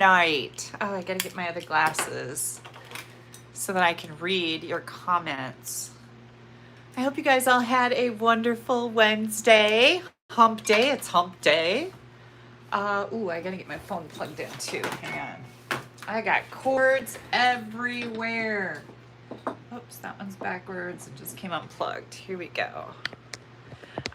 night. Oh, I gotta get my other glasses so that I can read your comments. I hope you guys all had a wonderful Wednesday. Hump day, it's hump day. I gotta get my phone plugged in too. Hang on. I got cords everywhere. Oops, that one's backwards. It just came unplugged. Here we go.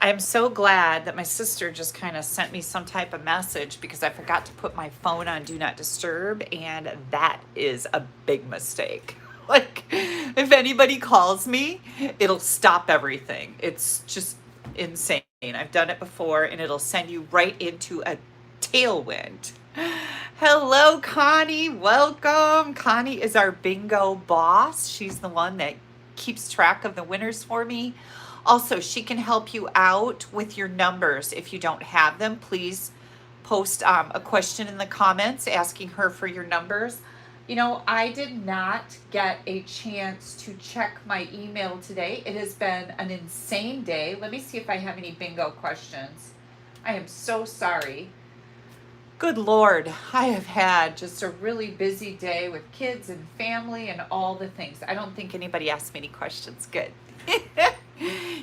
I am so glad that my sister just kind of sent me some type of message because I forgot to put my phone on Do Not Disturb, and that is a big mistake. Like, if anybody calls me, it'll stop everything. It's just insane. I've done it before, and it'll send you right into a tailwind. Hello, Connie. Welcome. Connie is our bingo boss. She's the one that keeps track of the winners for me. Also, she can help you out with your numbers. If you don't have them, please post a question in the comments asking her for your numbers. You know, I did not get a chance to check my email today. It has been an insane day. Let me see if I have any bingo questions. I am so sorry. Good Lord, I have had just a really busy day with kids and family and all the things. I don't think anybody asked me any questions. Good.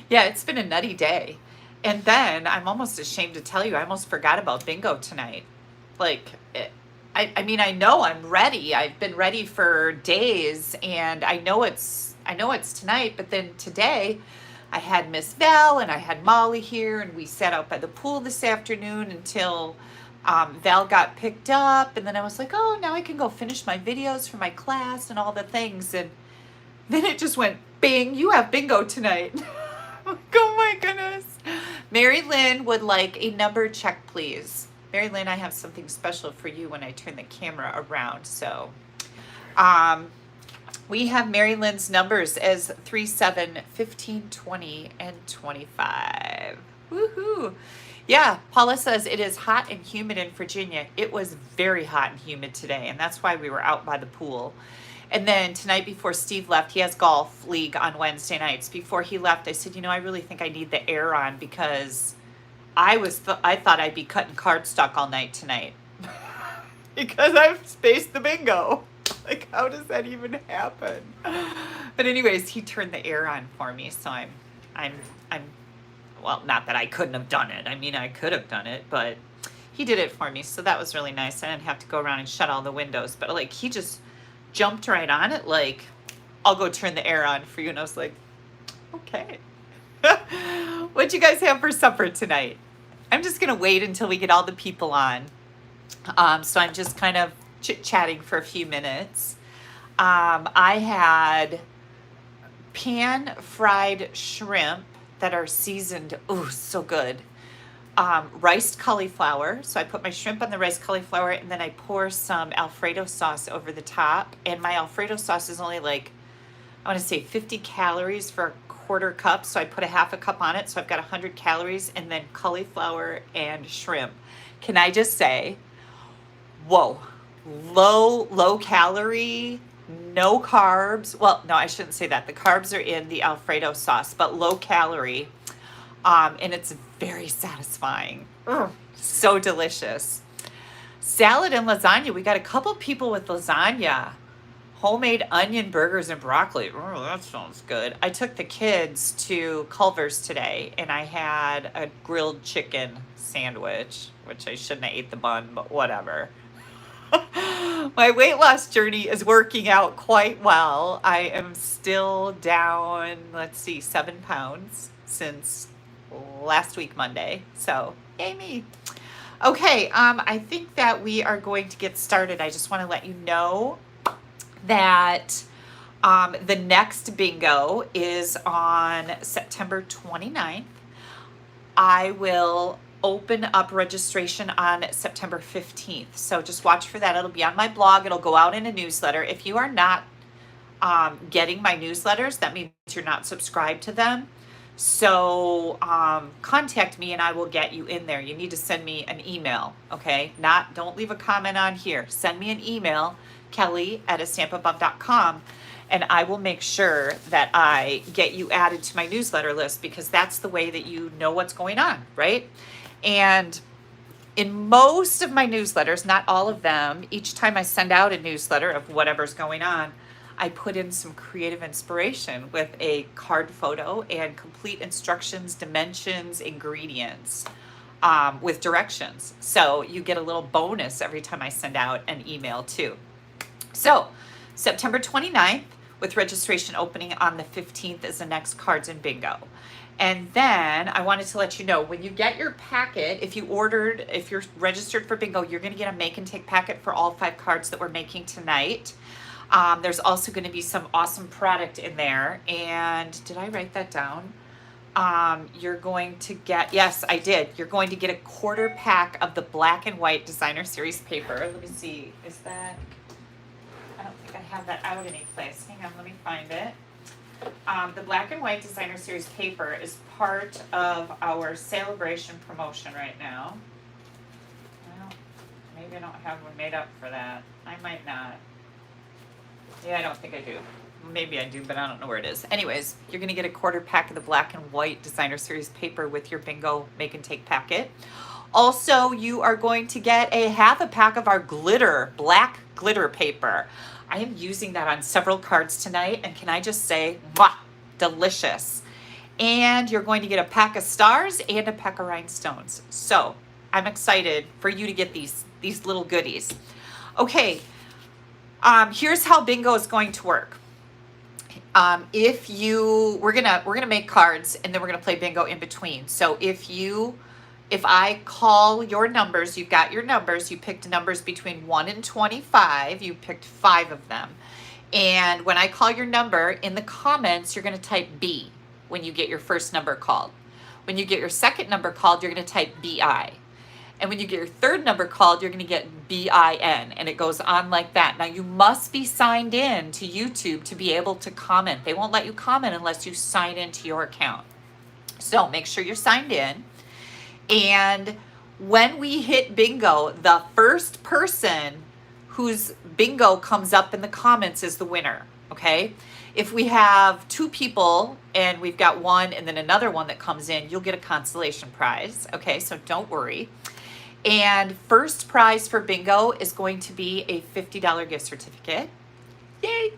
Yeah, it's been a nutty day. And then I'm almost ashamed to tell you, I almost forgot about bingo tonight. I mean, I know I'm ready. I've been ready for days, and I know it's tonight, but then today I had Miss Val and I had Molly here, and we sat out by the pool this afternoon until Val got picked up, and then I was like, oh, now I can go finish my videos for my class and all the things, and then it just went bing, you have bingo tonight. Oh my goodness. Mary Lynn would like a number check, please. Mary Lynn, I have something special for you when I turn the camera around. So we have Mary Lynn's numbers as 3, 7, 15, 20, and 25. Woohoo. Yeah, Paula says it is hot and humid in Virginia. It was very hot and humid today, and that's why we were out by the pool. And then tonight before Steve left, he has golf league on Wednesday nights. Before he left, I said, you know, I really think I need the air on because I thought I'd be cutting cardstock all night tonight because I've spaced the bingo. Like, how does that even happen? But anyways, he turned the air on for me, so I'm well, not that I couldn't have done it. I mean, I could have done it, but he did it for me, so that was really nice. I didn't have to go around and shut all the windows, but like he just jumped right on it, like, I'll go turn the air on for you. And I was like, okay. What'd you guys have for supper tonight? I'm just gonna wait until we get all the people on. So I'm just kind of chit-chatting for a few minutes. I had pan-fried shrimp that are seasoned, oh, so good. Riced cauliflower. So I put my shrimp on the riced cauliflower, and then I pour some Alfredo sauce over the top. And my Alfredo sauce is only like, I want to say 50 calories for a quarter cup. So I put a half a cup on it. So I've got 100 calories, and then cauliflower and shrimp. Can I just say, whoa, low calorie, no carbs. Well, no, I shouldn't say that. The carbs are in the Alfredo sauce, but low calorie. And it's very satisfying. So delicious. Salad and lasagna. We got a couple people with lasagna. Homemade onion burgers and broccoli. Oh, that sounds good. I took the kids to Culver's today, and I had a grilled chicken sandwich, which I shouldn't have ate the bun, but whatever. My weight loss journey is working out quite well. I am still down, 7 pounds since last week Monday, so yay me. Okay, I think that we are going to get started. I just want to let you know that the next bingo is on September 29th. I will open up registration on September 15th, so just watch for that. It'll be on my blog. It'll go out in a newsletter. If you are not getting my newsletters, that means you're not subscribed to them. So contact me and I will get you in there. You need to send me an email, okay? Don't leave a comment on here. Send me an email, kelly@stampinupbump.com, and I will make sure that I get you added to my newsletter list because that's the way that you know what's going on, right? And In most of my newsletters, not all of them, each time I send out a newsletter of whatever's going on, I put in some creative inspiration with a card photo and complete instructions, dimensions, ingredients, with directions. So you get a little bonus every time I send out an email too. So September 29th, with registration opening on the 15th, is the next Cards and Bingo. And then I wanted to let you know, when you get your packet, if you're registered for bingo, you're going to get a make and take packet for all 5 cards that we're making tonight. There's also going to be some awesome product in there. And did I write that down? You're going to get, yes, I did. You're going to get a quarter pack of the black and white designer series paper. Let me see. Is that, I don't think I have that out anyplace. Hang on, let me find it. The black and white designer series paper is part of our celebration promotion right now. Maybe I don't have one made up for that. I might not. Yeah, I don't think I do. Maybe I do, but I don't know where it is. Anyways, you're going to get a quarter pack of the black and white designer series paper with your bingo make and take packet. Also, you are going to get a half a pack of our black glitter paper. I am using that on several cards tonight, and can I just say, mwah, delicious. And you're going to get a pack of stars and a pack of rhinestones. So I'm excited for you to get these little goodies. Okay, here's how bingo is going to work. We're gonna make cards, and then we're gonna play bingo in between. So if I call your numbers, you've got your numbers, you picked numbers between 1 and 25, you picked 5 of them. And when I call your number, in the comments, you're going to type B when you get your first number called. When you get your second number called, you're going to type BI. And when you get your third number called, you're going to get BIN, and it goes on like that. Now, you must be signed in to YouTube to be able to comment. They won't let you comment unless you sign into your account. So make sure you're signed in. And when we hit bingo, the first person whose bingo comes up in the comments is the winner, okay? If we have 2 people and we've got one and then another one that comes in, you'll get a consolation prize, okay? So don't worry. And first prize for bingo is going to be a $50 gift certificate. Yay!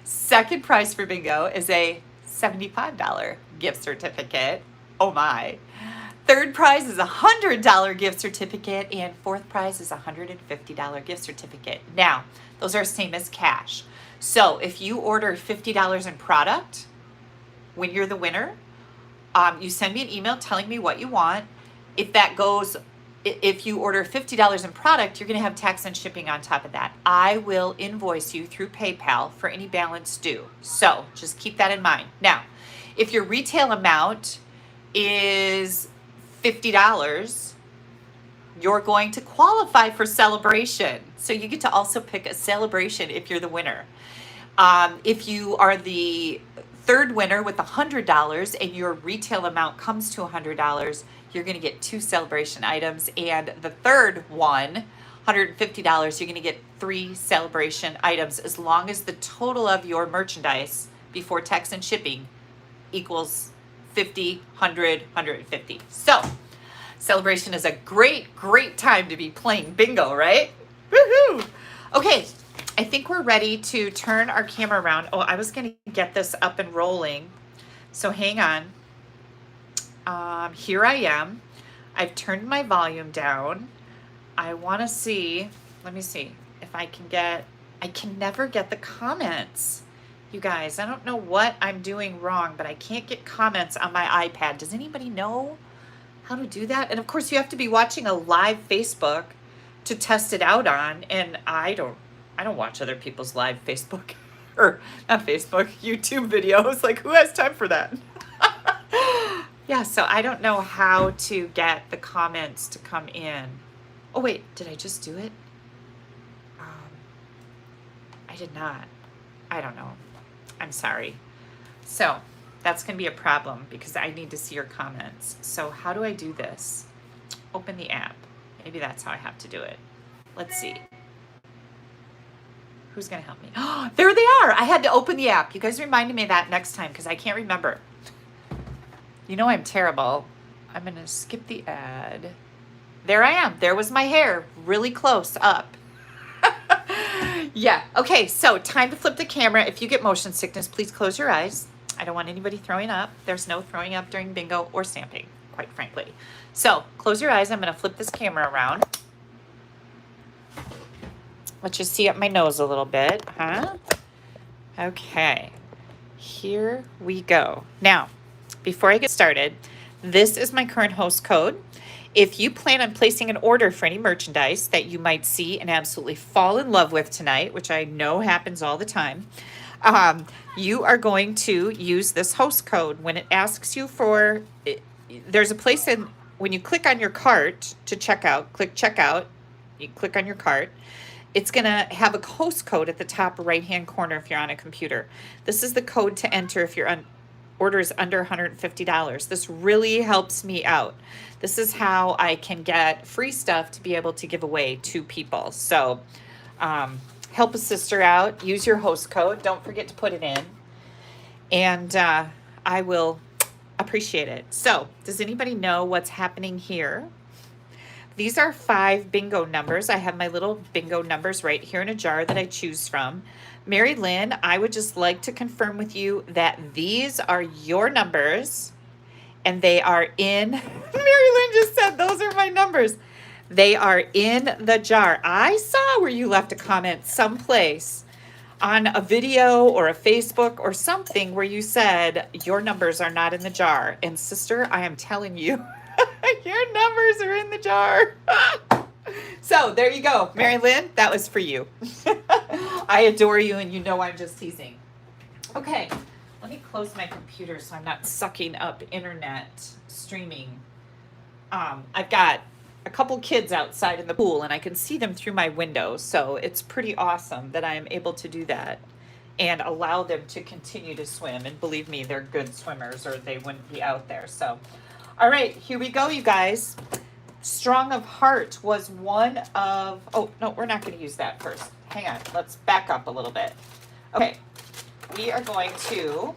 Second prize for bingo is a $75 gift certificate. Oh my. Third prize is a $100 gift certificate, and fourth prize is a $150 gift certificate. Now, those are same as cash. So if you order $50 in product, when you're the winner, you send me an email telling me what you want. If you order $50 in product, you're going to have tax and shipping on top of that. I will invoice you through PayPal for any balance due. So just keep that in mind. Now, if your retail amount is $50, you're going to qualify for celebration. So you get to also pick a celebration if you're the winner. If you are the third winner with $100 and your retail amount comes to $100, you're going to get 2 celebration items. And the third one, $150, you're going to get 3 celebration items, as long as the total of your merchandise before tax and shipping equals 50, 100, 150. So celebration is a great time to be playing bingo, right? Woohoo! Okay, I think we're ready to turn our camera around. Oh, I was going to get this up and rolling, so hang on. Here I am. I've turned my volume down. I want to see, let me see if I can never get the comments. You guys, I don't know what I'm doing wrong, but I can't get comments on my iPad. Does anybody know how to do that? And of course, you have to be watching a live Facebook to test it out on. And I don't watch other people's live Facebook or not Facebook, YouTube videos. Like, who has time for that? Yeah, so I don't know how to get the comments to come in. Oh wait, did I just do it? I did not. I don't know. I'm sorry. So that's going to be a problem because I need to see your comments. So how do I do this? Open the app. Maybe that's how I have to do it. Let's see. Who's going to help me? Oh, there they are. I had to open the app. You guys reminded me of that next time because I can't remember. You know I'm terrible. I'm going to skip the ad. there I am. There was my hair, really close up. Yeah. Okay, so time to flip the camera. If you get motion sickness, please close your eyes. I don't want anybody throwing up. There's no throwing up during bingo or stamping, quite frankly. So close your eyes. I'm going to flip this camera around. Let you see up my nose a little bit, huh? Okay. Here we go. Now, before I get started, this is my current host code. If you plan on placing an order for any merchandise that you might see and absolutely fall in love with tonight, which I know happens all the time, you are going to use this host code. When it asks you for, there's a place in, when you click on your cart to check out, click checkout, you click on your cart, it's going to have a host code at the top right-hand corner if you're on a computer. This is the code to enter if your order is under $150. This really helps me out. This is how I can get free stuff to be able to give away to people. So help a sister out. Use your host code. Don't forget to put it in. And I will appreciate it. So does anybody know what's happening here? These are 5 bingo numbers. I have my little bingo numbers right here in a jar that I choose from. Mary Lynn, I would just like to confirm with you that these are your numbers and they are in, Mary Lynn just said those are my numbers. They are in the jar. I saw where you left a comment someplace on a video or a Facebook or something where you said your numbers are not in the jar. And sister, I am telling you, your numbers are in the jar. So there you go, Mary Lynn, that was for you. I adore you and you know I'm just teasing. Okay, let me close my computer so I'm not sucking up internet streaming. I've got a couple kids outside in the pool and I can see them through my window, so it's pretty awesome that I am able to do that and allow them to continue to swim. And believe me, they're good swimmers or they wouldn't be out there. So, all right, here we go, you guys. Strong of Heart was one of, oh, no, we're not going to use that first. Hang on, let's back up a little bit. Okay, we are going to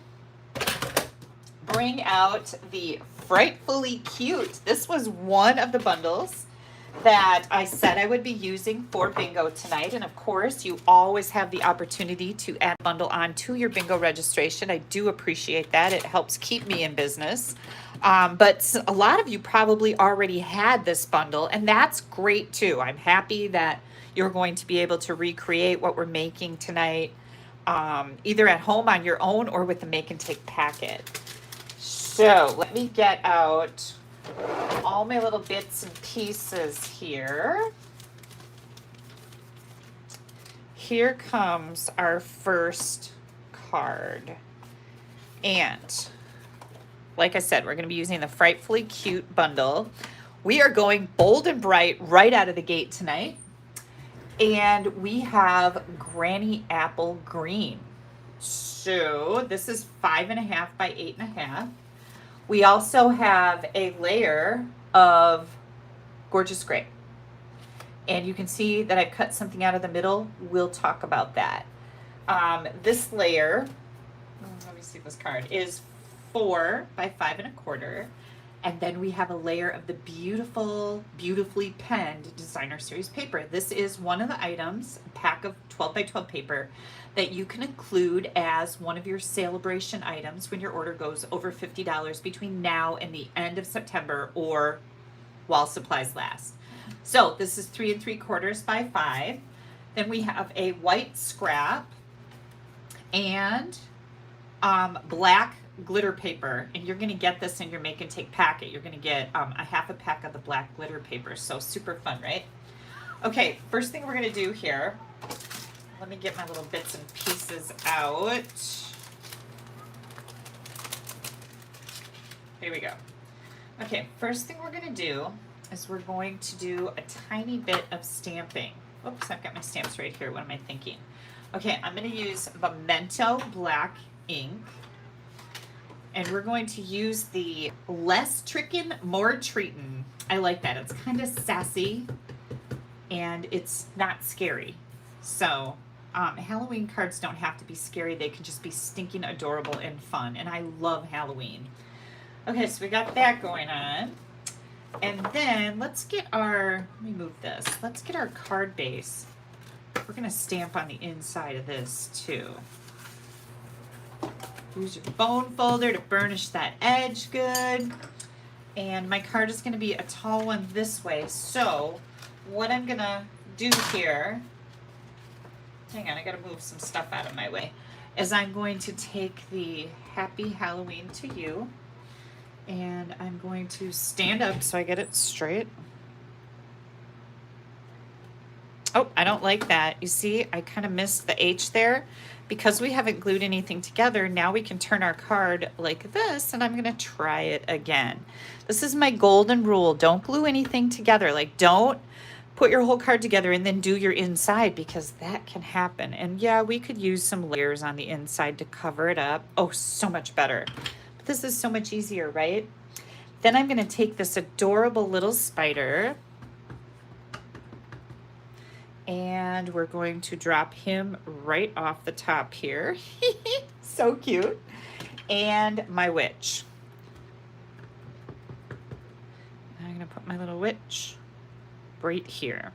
bring out the Frightfully Cute. This was one of the bundles that I said I would be using for bingo tonight. And of course, you always have the opportunity to add a bundle on to your bingo registration. I do appreciate that. It helps keep me in business. But a lot of you probably already had this bundle, and that's great too. I'm happy that you're going to be able to recreate what we're making tonight, either at home on your own or with the Make and Take packet. So let me get out all my little bits and pieces here. Here comes our first card. And like I said, we're going to be using the Frightfully Cute bundle. We are going bold and bright right out of the gate tonight. And we have Granny Apple Green. So this is 5.5 by 8.5. We also have a layer of Gorgeous Gray. And you can see that I've cut something out of the middle. We'll talk about that. This layer, let me see this card, is 4 by 5.25. And then we have a layer of the beautiful, beautifully penned Designer Series paper. This is one of the items, a pack of 12 by 12 paper, that you can include as one of your celebration items when your order goes over $50 between now and the end of September or while supplies last. So this is 3 3/4 by 5. Then we have a white scrap and black glitter paper, and you're going to get this in your Make and Take packet. You're going to get a half a pack of the black glitter paper. So super fun, right? Okay, first thing we're going to do here, let me get my little bits and pieces out. Here we go. Okay, first thing we're going to do is we're going to do a tiny bit of stamping. Oops, I've got my stamps right here. What am I thinking? Okay, I'm going to use Memento black ink. And we're going to use the Less Trickin', More Treatin'. I like that. It's kind of sassy and it's not scary. So Halloween cards don't have to be scary. They can just be stinking adorable and fun. And I love Halloween. Okay, so we got that going on. And then let's get our, let me move this. Let's get our card base. We're gonna stamp on the inside of this too. Use your bone folder to burnish that edge good. And my card is gonna be a tall one this way. So what I'm gonna do here, hang on, I gotta move some stuff out of my way, is I'm going to take the Happy Halloween to You, and I'm going to stand up so I get it straight. Oh, I don't like that. You see, I kind of missed the H there. Because we haven't glued anything together, now we can turn our card like this, and I'm gonna try it again. This is my golden rule. Don't glue anything together. Like, don't put your whole card together and then do your inside, because that can happen. And yeah, we could use some layers on the inside to cover it up. Oh, so much better. But this is so much easier, right? Then I'm gonna take this adorable little spider, and we're going to drop him right off the top here. So cute. And my witch. I'm gonna put my little witch right here.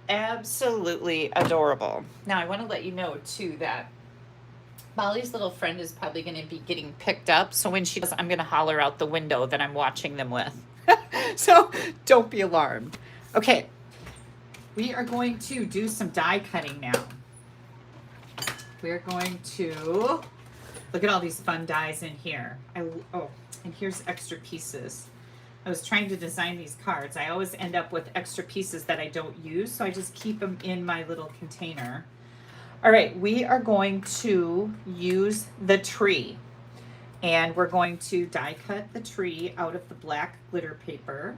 Absolutely adorable. Now I wanna let you know too that Molly's little friend is probably gonna be getting picked up. So when she does, I'm gonna holler out the window that I'm watching them with. So don't be alarmed. Okay. We are going to do some die cutting now. We're going to, look at all these fun dies in here. Oh, and here's extra pieces. I was trying to design these cards. I always end up with extra pieces that I don't use, so I just keep them in my little container. All right, we are going to use the tree. And we're going to die cut the tree out of the black glitter paper.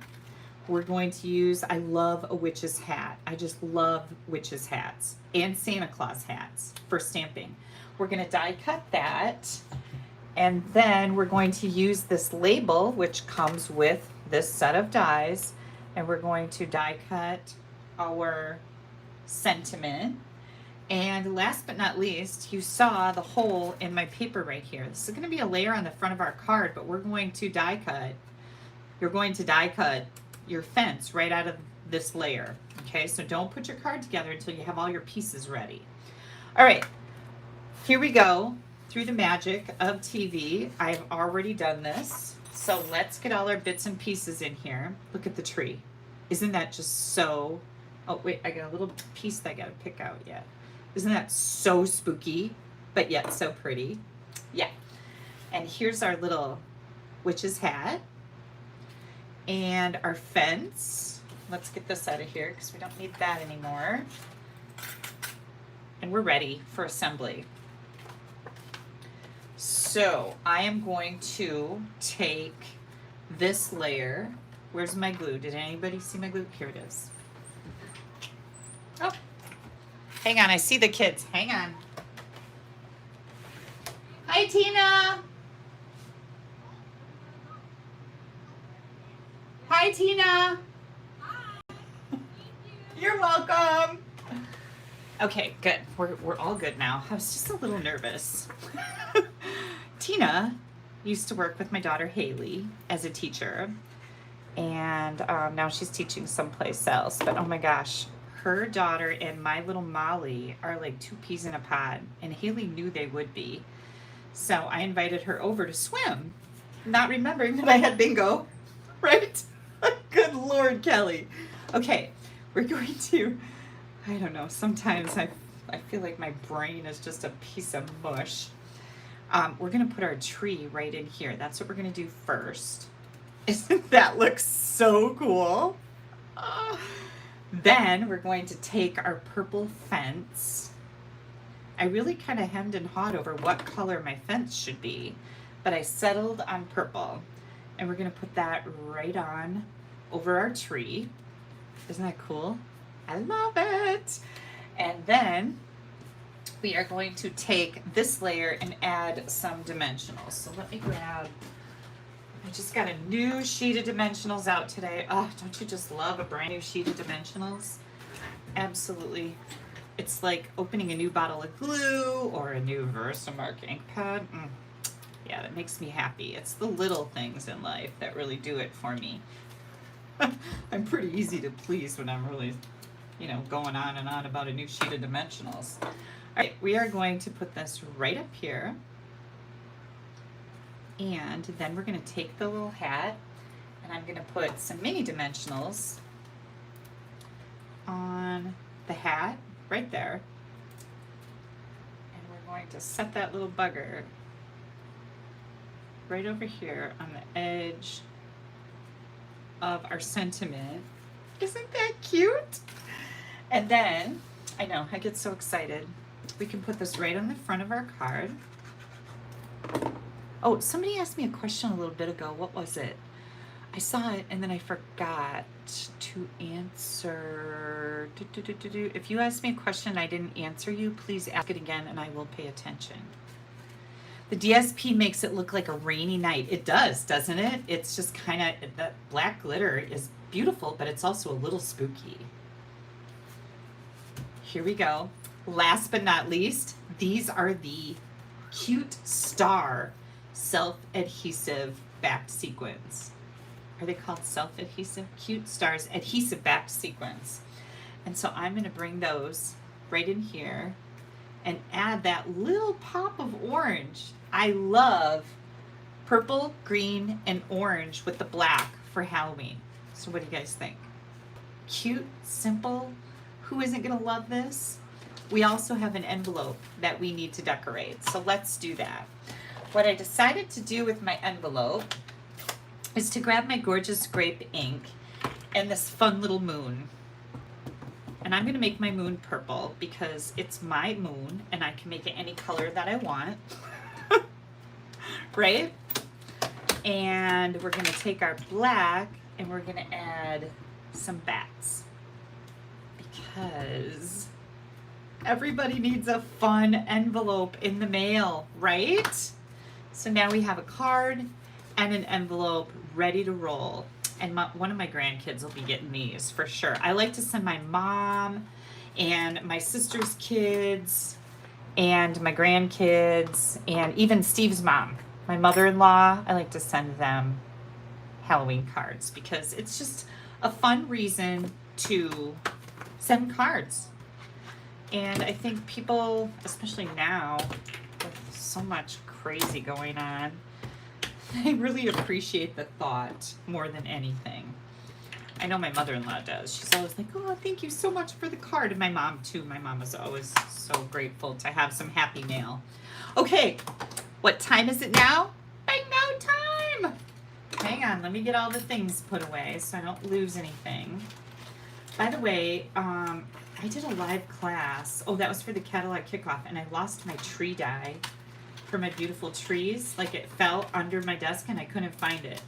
We're going to use, I love a witch's hat. I just love witch's hats and Santa Claus hats for stamping. We're gonna die cut that. And then we're going to use this label, which comes with this set of dies. And we're going to die cut our sentiment. And last but not least, you saw the hole in my paper right here. This is gonna be a layer on the front of our card, but we're going to die cut. You're going to die cut your fence right out of this layer. Okay, so don't put your card together until you have all your pieces ready. All right, here we go. Through the magic of TV, I've already done this. So let's get all our bits and pieces in here. Look at the tree. Isn't that just so, oh wait, I got a little piece that I gotta pick out yet. Isn't that so spooky, but yet so pretty? Yeah. And here's our little witch's hat. And our fence. Let's get this out of here because we don't need that anymore. And we're ready for assembly. So I am going to take this layer. Where's my glue? Did anybody see my glue? Here it is. Oh, hang on. I see the kids. Hang on. Hi, Tina. Hi, Tina. Hi. You're welcome. Okay, good. We're all good now. I was just a little nervous. Tina used to work with my daughter Haley as a teacher, and now she's teaching someplace else. But oh my gosh, her daughter and my little Molly are like two peas in a pod, and Haley knew they would be. So I invited her over to swim, not remembering that I had bingo, right? Good Lord, Kelly. Okay, we're going to, I don't know, sometimes I feel like my brain is just a piece of mush. We're gonna put our tree right in here. That's what we're gonna do first. Isn't that look so cool? Then we're going to take our purple fence. I really kind of hemmed and hawed over what color my fence should be, but I settled on purple. And we're gonna put that right on over our tree. Isn't that cool? I love it. And then we are going to take this layer and add some dimensionals. So let me grab, I just got a new sheet of dimensionals out today. Oh, don't you just love a brand new sheet of dimensionals? Absolutely. It's like opening a new bottle of glue or a new Versamark ink pad. Yeah, that makes me happy. It's the little things in life that really do it for me. I'm pretty easy to please when I'm really, going on and on about a new sheet of dimensionals. All right, we are going to put this right up here. And then we're going to take the little hat and I'm going to put some mini dimensionals on the hat right there. And we're going to set that little bugger right over here on the edge of our sentiment. Isn't that cute? And then, I know, I get so excited. We can put this right on the front of our card. Oh, somebody asked me a question a little bit ago. What was it? I saw it and then I forgot to answer. If you asked me a question and I didn't answer you, please ask it again and I will pay attention. The DSP makes it look like a rainy night. It does, doesn't it? It's just kind of, that black glitter is beautiful, but it's also a little spooky. Here we go. Last but not least, these are the Cute Star self-adhesive backed sequins. Are they called self-adhesive? Cute Stars adhesive backed sequins. And so I'm going to bring those right in here and add that little pop of orange. I love purple, green, and orange with the black for Halloween. So what do you guys think? Cute, simple. Who isn't going to love this? We also have an envelope that we need to decorate. So let's do that. What I decided to do with my envelope is to grab my gorgeous grape ink and this fun little moon. And I'm going to make my moon purple because it's my moon and I can make it any color that I want. Right? And we're going to take our black and we're going to add some bats because everybody needs a fun envelope in the mail, right? So now we have a card and an envelope ready to roll. And one of my grandkids will be getting these for sure. I like to send my mom and my sister's kids and my grandkids and even Steve's mom, my mother-in-law. I like to send them Halloween cards because it's just a fun reason to send cards. And I think people, especially now with so much crazy going on, I really appreciate the thought more than anything. I know my mother-in-law does. She's always like, oh, thank you so much for the card. And my mom too. My mom is always so grateful to have some happy mail. Okay, what time is it now? Bingo time! Hang on, let me get all the things put away so I don't lose anything. By the way, I did a live class. Oh, that was for the catalog kickoff, and I lost my tree die for my beautiful trees. Like it fell under my desk and I couldn't find it.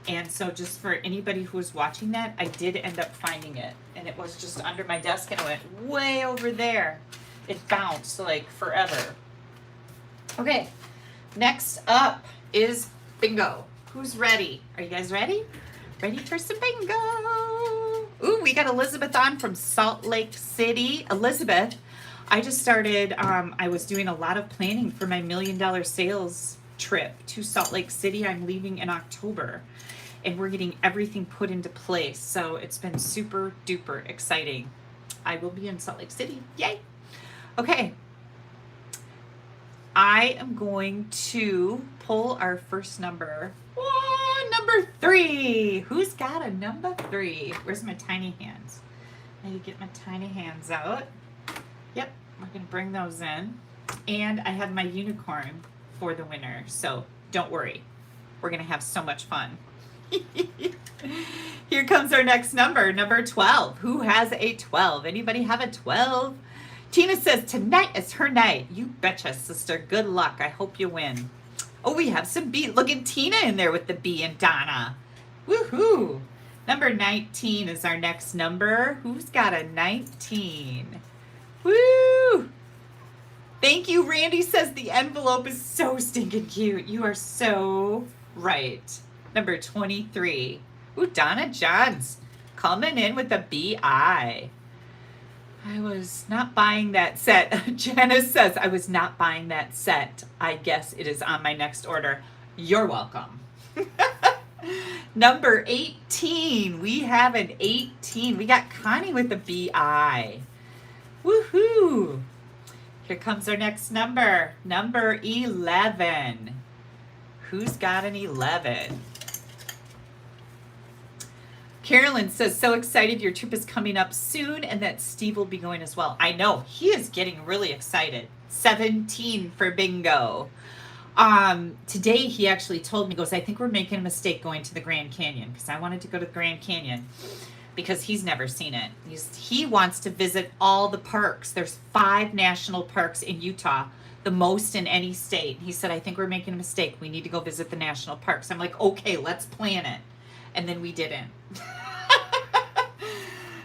And so just for anybody who was watching that, I did end up finding it. And it was just under my desk and it went way over there. It bounced like forever. Okay, next up is bingo. Who's ready? Are you guys ready? Ready for some bingo? Ooh, we got Elizabeth on from Salt Lake City. Elizabeth, I just started, I was doing a lot of planning for my $1 million sales trip to Salt Lake City. I'm leaving in October and we're getting everything put into place. So it's been super duper exciting. I will be in Salt Lake City. Yay. Okay. I am going to pull our first number. Oh, number 3. Who's got a number 3? Where's my tiny hands? I need to get my tiny hands out. Yep, we're going to bring those in. And I have my unicorn for the winner. So don't worry. We're going to have so much fun. Here comes our next number, number 12. Who has a 12? Anybody have a 12? Tina says, tonight is her night. You betcha, sister. Good luck. I hope you win. Oh, we have some B. Look at Tina in there with the B and Donna. Woohoo. Number 19 is our next number. Who's got a 19? Woo! Thank you. Randy says the envelope is so stinking cute. You are so right. Number 23. Ooh, Donna Johns coming in with a BI. I was not buying that set. Janice says, I was not buying that set. I guess it is on my next order. You're welcome. Number 18. We have an 18. We got Connie with the BI. Woohoo! Here comes our next number. Number 11. Who's got an 11? Carolyn says, so excited your trip is coming up soon and that Steve will be going as well. I know, he is getting really excited. 17 for bingo. Today he actually told me, goes, I think we're making a mistake going to the Grand Canyon, because I wanted to go to the Grand Canyon because he's never seen it. He wants to visit all the parks. There's 5 national parks in Utah, the most in any state. He said, I think we're making a mistake. We need to go visit the national parks. I'm like, okay, let's plan it. And then we didn't.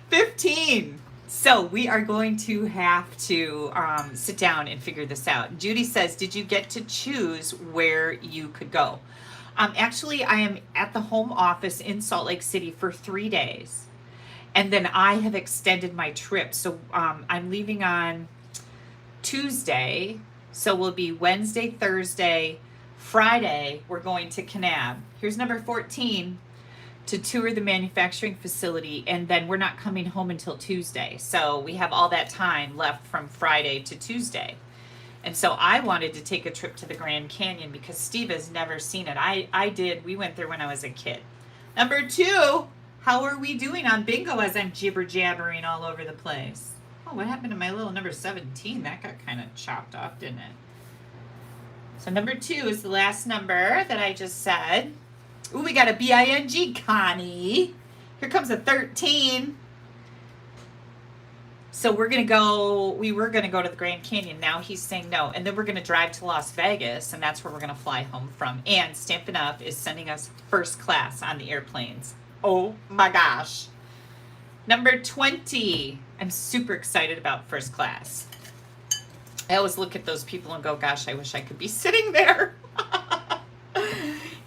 15. So we are going to have to sit down and figure this out. Judy says, did you get to choose where you could go? Actually, I am at the home office in Salt Lake City for 3 days. And then I have extended my trip. So I'm leaving on Tuesday. So we'll be Wednesday, Thursday, Friday. We're going to Kanab. Here's number 14. To tour the manufacturing facility, and then we're not coming home until Tuesday. So we have all that time left from Friday to Tuesday. And so I wanted to take a trip to the Grand Canyon because Steve has never seen it. I did. We went there when I was a kid. Number 2, how are we doing on bingo as I'm jibber jabbering all over the place? Oh, what happened to my little number 17? That got kind of chopped off, didn't it? So number 2 is the last number that I just said. Ooh, we got a BING, Connie. Here comes a 13. So we were going to go to the Grand Canyon. Now he's saying no. And then we're going to drive to Las Vegas, and that's where we're going to fly home from. And Stampin' Up is sending us first class on the airplanes. Oh my gosh. Number 20. I'm super excited about first class. I always look at those people and go, gosh, I wish I could be sitting there.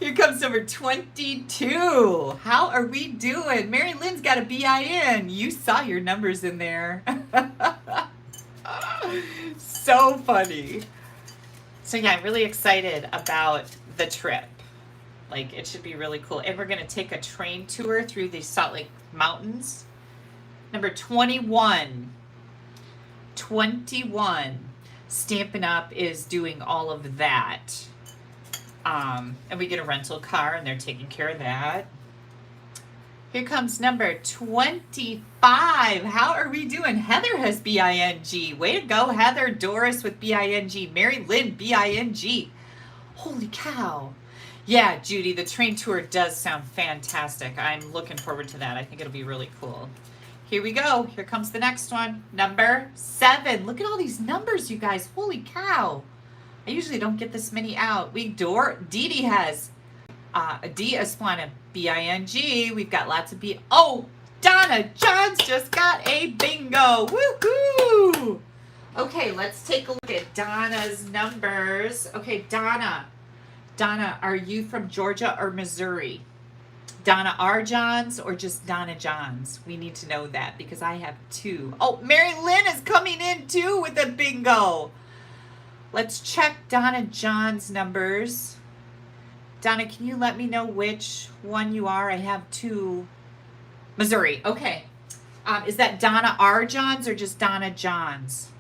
Here comes number 22. How are we doing? Mary Lynn's got a BIN. You saw your numbers in there. So funny. So yeah, I'm really excited about the trip. Like, it should be really cool. And we're going to take a train tour through the Salt Lake Mountains. Number 21. 21. Stampin' Up is doing all of that. And we get a rental car, and they're taking care of that. Here comes number 25. How are we doing? Heather has BING. Way to go, Heather. Doris with BING. Mary Lynn, BING. Holy cow. Yeah, Judy, the train tour does sound fantastic. I'm looking forward to that. I think it'll be really cool. Here we go. Here comes the next one. Number 7. Look at all these numbers, you guys. Holy cow. I usually don't get this many out. Dee Dee has a D Esplana BING. We've got lots of B. Oh, Donna Johns just got a bingo. Woohoo! Okay, let's take a look at Donna's numbers. Okay, Donna, are you from Georgia or Missouri? Donna R. Johns or just Donna Johns? We need to know that because I have 2. Oh, Mary Lynn is coming in too with a bingo. Let's check Donna John's numbers. Donna, can you let me know which one you are? I have 2. Missouri. Okay. Is that Donna R. Johns or just Donna Johns?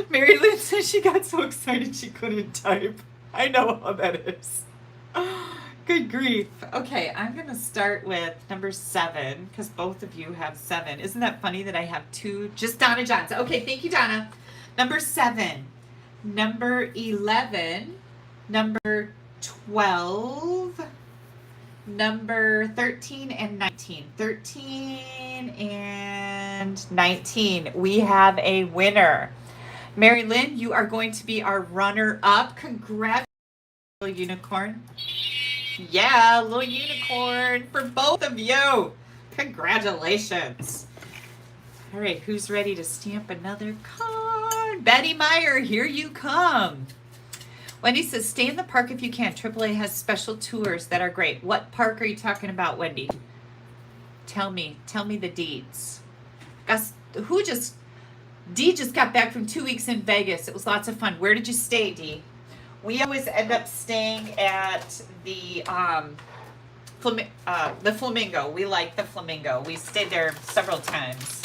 Mary Lynn says she got so excited she couldn't type. I know how that is. Good grief. Okay, I'm going to start with number 7 because both of you have 7. Isn't that funny that I have 2? Just Donna Johnson. Okay, thank you, Donna. Number 7. Number 11. Number 12. Number 13 and 19. 13 and 19. We have a winner. Mary Lynn, you are going to be our runner-up. Congratulations, little unicorn. Yeah, little unicorn for both of you. Congratulations. All right, who's ready to stamp another card? Betty Meyer, here you come. Wendy says, stay in the park if you can. AAA has special tours that are great. What park are you talking about, Wendy? Tell me the deets. Gus, Dee just got back from 2 weeks in Vegas. It was lots of fun. Where did you stay, Dee? We always end up staying at the Flamingo. We like the Flamingo. We stayed there several times.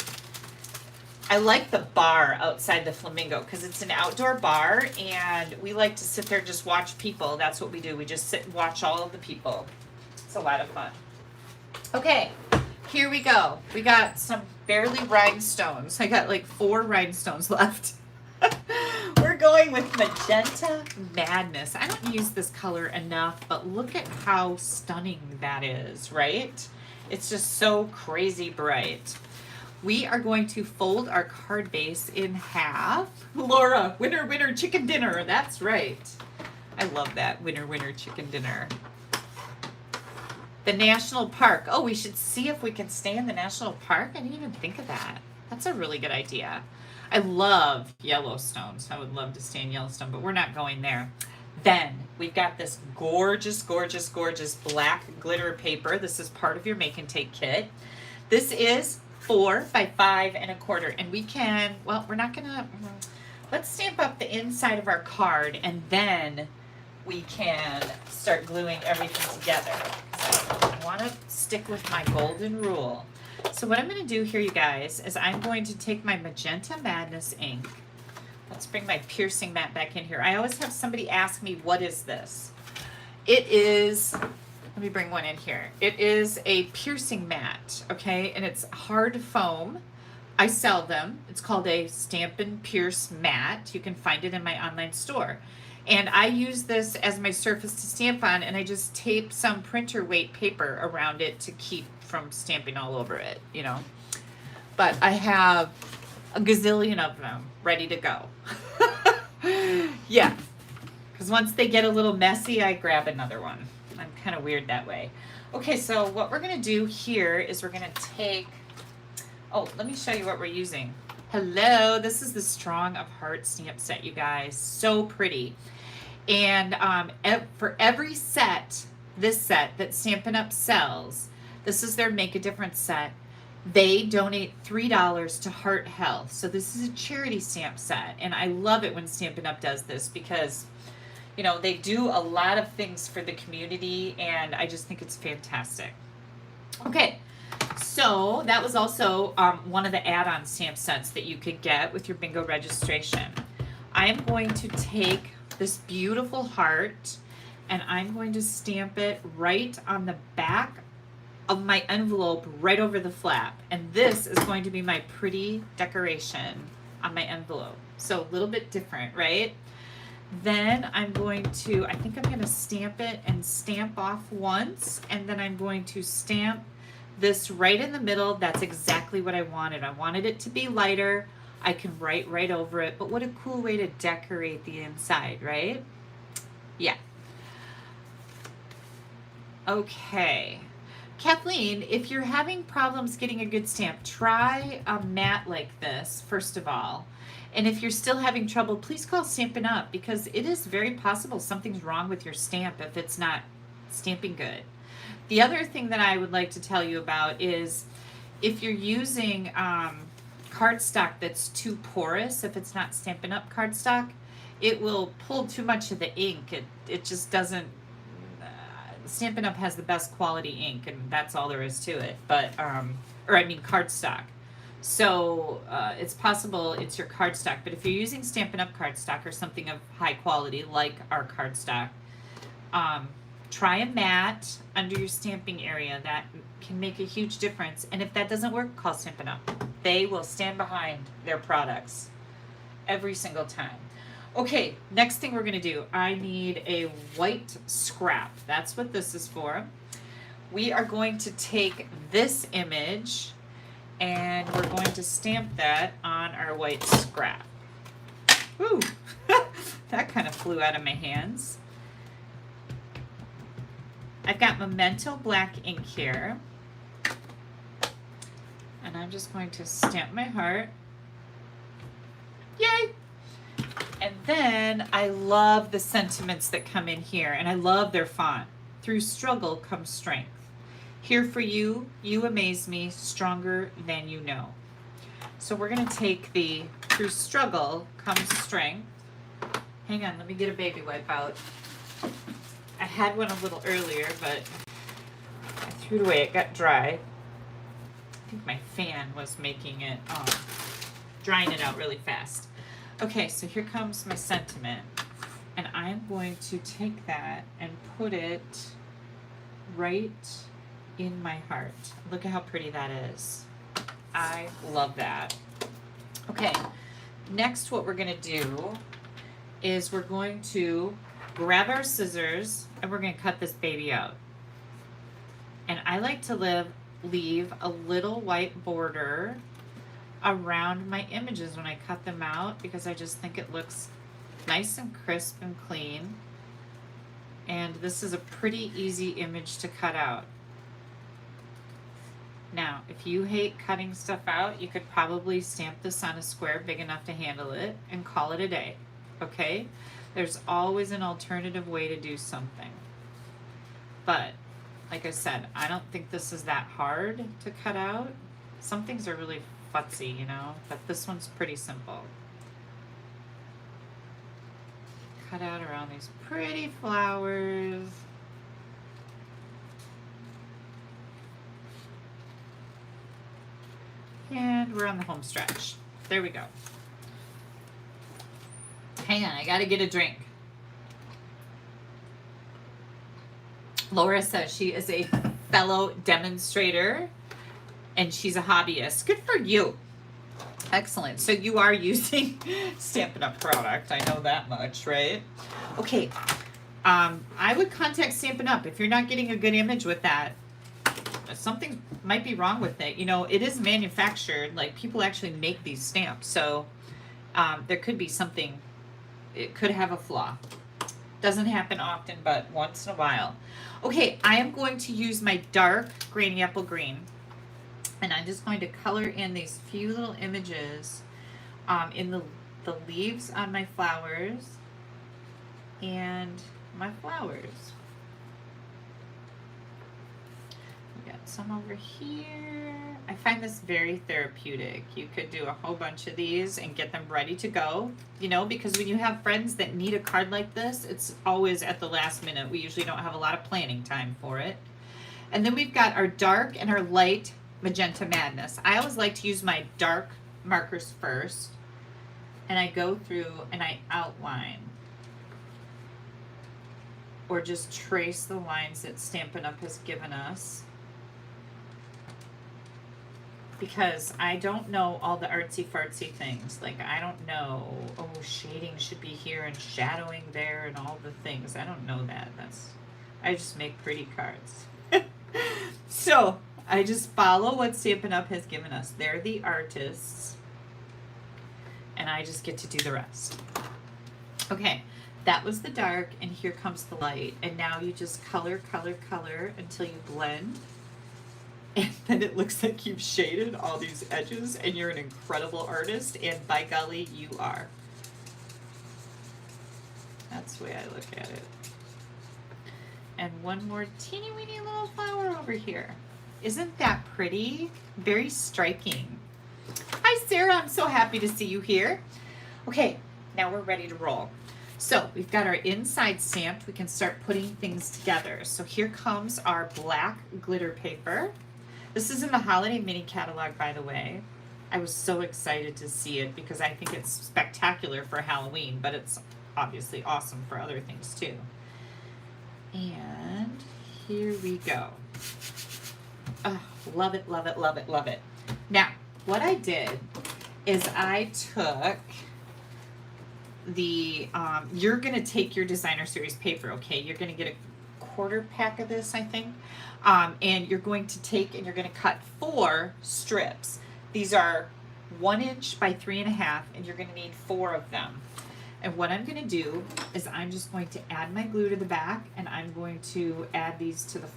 I like the bar outside the Flamingo because it's an outdoor bar, and we like to sit there and just watch people. That's what we do. We just sit and watch all of the people. It's a lot of fun. Okay, here we go. We got some barely rhinestones. I got like 4 rhinestones left. We're going with Magenta Madness. I don't use this color enough, but look at how stunning that is, right? It's just so crazy bright. We are going to fold our card base in half. Laura, winner, winner, chicken dinner. That's right. I love that, winner, winner, chicken dinner. The National Park. Oh, we should see if we can stay in the National Park. I didn't even think of that. That's a really good idea. I love Yellowstone, so I would love to stay in Yellowstone, but we're not going there. Then we've got this gorgeous, gorgeous, gorgeous black glitter paper. This is part of your make and take kit. This is 4 by 5 1/4, and we can, well, we're not gonna, let's stamp up the inside of our card, and then we can start gluing everything together. So I want to stick with my golden rule. So what I'm going to do here, you guys, is I'm going to take my Magenta Madness ink. Let's bring my piercing mat back in here. I always have somebody ask me, what is this? It is, let me bring one in here. It is a piercing mat, okay? And it's hard foam. I sell them. It's called a Stampin' Pierce mat. You can find it in my online store. And I use this as my surface to stamp on, and I just tape some printer weight paper around it to keep from stamping all over it, you know. But I have a gazillion of them ready to go. Yeah, because once they get a little messy, I grab another one. I'm kind of weird that way. Okay, so what we're going to do here is we're going to take, oh, let me show you what we're using. Hello, this is the Strong of Heart stamp set, you guys. So pretty. And for every set, this set that Stampin' Up sells, this is their Make a Difference set, they donate $3 to Heart Health. So this is a charity stamp set, and I love it when Stampin' Up does this because, you know, they do a lot of things for the community, and I just think it's fantastic. Okay, so that was also one of the add-on stamp sets that you could get with your bingo registration. I am going to take this beautiful heart, and I'm going to stamp it right on the back of my envelope, right over the flap. And this is going to be my pretty decoration on my envelope. So a little bit different, right? Then I'm going to, I think I'm going to stamp it and stamp off once, and then I'm going to stamp this right in the middle. That's exactly what I wanted. I wanted it to be lighter. I can write right over it, but what a cool way to decorate the inside, right? Yeah. Okay. Kathleen, if you're having problems getting a good stamp, try a mat like this, first of all. And if you're still having trouble, please call Stampin' Up, because it is very possible something's wrong with your stamp if it's not stamping good. The other thing that I would like to tell you about is if you're using cardstock that's too porous, if it's not Stampin' Up cardstock, it will pull too much of the ink. It just doesn't, Stampin' Up has the best quality ink, and that's all there is to it, but, cardstock. So it's possible it's your cardstock, but if you're using Stampin' Up cardstock or something of high quality like our cardstock, try a mat under your stamping area. That can make a huge difference. And if that doesn't work, call Stampin' Up. They will stand behind their products every single time. Okay, next thing we're going to do, I need a white scrap. That's what this is for. We are going to take this image and we're going to stamp that on our white scrap. Ooh, that kind of flew out of my hands. I've got Memento black ink here. And I'm just going to stamp my heart. Yay! And then I love the sentiments that come in here, and I love their font. Through struggle comes strength. Here for you, you amaze me, stronger than you know. So we're gonna take the through struggle comes strength. Hang on, let me get a baby wipe out. I had one a little earlier, but I threw it away, it got dry. I think my fan was making it, drying it out really fast. Okay, so here comes my sentiment. And I'm going to take that and put it right in my heart. Look at how pretty that is. I love that. Okay, next what we're gonna do is we're going to grab our scissors and we're gonna cut this baby out. And I like to leave a little white border around my images when I cut them out because I just think it looks nice and crisp and clean. And this is a pretty easy image to cut out. Now, if you hate cutting stuff out, you could probably stamp this on a square big enough to handle it and call it a day, okay? There's always an alternative way to do something. But, like I said, I don't think this is that hard to cut out. Some things are really futzy, you know, but this one's pretty simple. Cut out around these pretty flowers. And we're on the home stretch. There we go. Hang on, I gotta get a drink. Laura says she is a fellow demonstrator and she's a hobbyist. Good for you. Excellent. So you are using Stampin' Up product. I know that much, right? Okay. I would contact Stampin' Up. If you're not getting a good image with that, something might be wrong with it. You know, it is manufactured. Like, people actually make these stamps. So there could be something. It could have a flaw. Doesn't happen often, but once in a while. Okay, I am going to use my dark Granny Apple Green. And I'm just going to color in these few little images in the leaves on my flowers and my flowers. We got some over here. I find this very therapeutic. You could do a whole bunch of these and get them ready to go, you know, because when you have friends that need a card like this, it's always at the last minute. We usually don't have a lot of planning time for it. And then we've got our dark and our light Magenta Madness. I always like to use my dark markers first, and I go through and I outline or just trace the lines that Stampin' Up has given us, because I don't know all the artsy fartsy things. Like, I don't know, oh, shading should be here and shadowing there and all the things. I don't know that. I just make pretty cards. So I just follow what Stampin' Up has given us. They're the artists, and I just get to do the rest. Okay, that was the dark, and here comes the light. And now you just color, color, color until you blend. And then it looks like you've shaded all these edges, and you're an incredible artist, and by golly, you are. That's the way I look at it. And one more teeny weeny little flower over here. Isn't that pretty? Very striking. Hi, Sarah. I'm so happy to see you here. Okay, now we're ready to roll. So we've got our inside stamped. We can start putting things together. So here comes our black glitter paper. This is in the Holiday Mini Catalog, by the way. I was so excited to see it because I think it's spectacular for Halloween, but it's obviously awesome for other things too. And here we go. Oh, love it, love it, love it, love it. Now, what I did is I took the, you're going to take your designer series paper, okay? You're going to get a quarter pack of this, I think. And you're going to take and you're going to cut 4 strips. These are 1 inch by 3.5, and you're going to need 4 of them. And what I'm going to do is I'm just going to add my glue to the back, and I'm going to add these to the,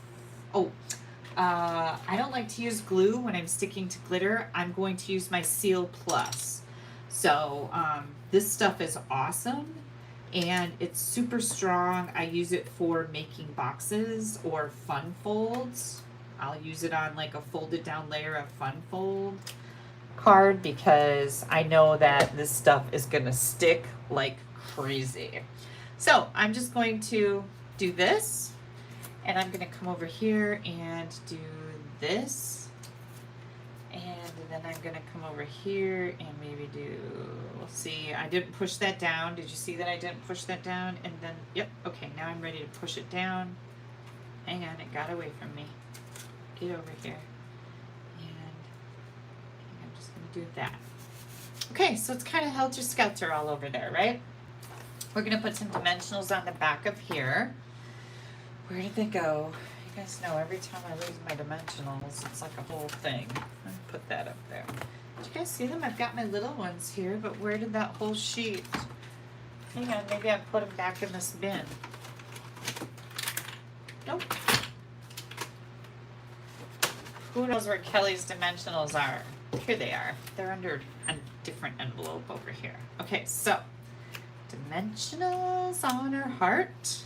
I don't like to use glue when I'm sticking to glitter. I'm going to use my Seal Plus. So this stuff is awesome and it's super strong. I use it for making boxes or fun folds. I'll use it on like a folded down layer of fun fold card because I know that this stuff is gonna stick like crazy. So I'm just going to do this, and I'm gonna come over here and do this, and then I'm gonna come over here and maybe do, let's see, I didn't push that down. Did you see that I didn't push that down? And then, yep, okay, now I'm ready to push it down. Hang on, it got away from me. Get over here. And I'm just gonna do that. Okay, so it's kind of helter-skelter all over there, right? We're gonna put some dimensionals on the back of here. Where did they go? You guys know every time I lose my dimensionals, it's like a whole thing. Let me put that up there. Did you guys see them? I've got my little ones here, but where did that whole sheet? Hang on, maybe I put them back in this bin. Nope. Who knows where Kelly's dimensionals are? Here they are. They're under a different envelope over here. Okay, so dimensionals on her heart.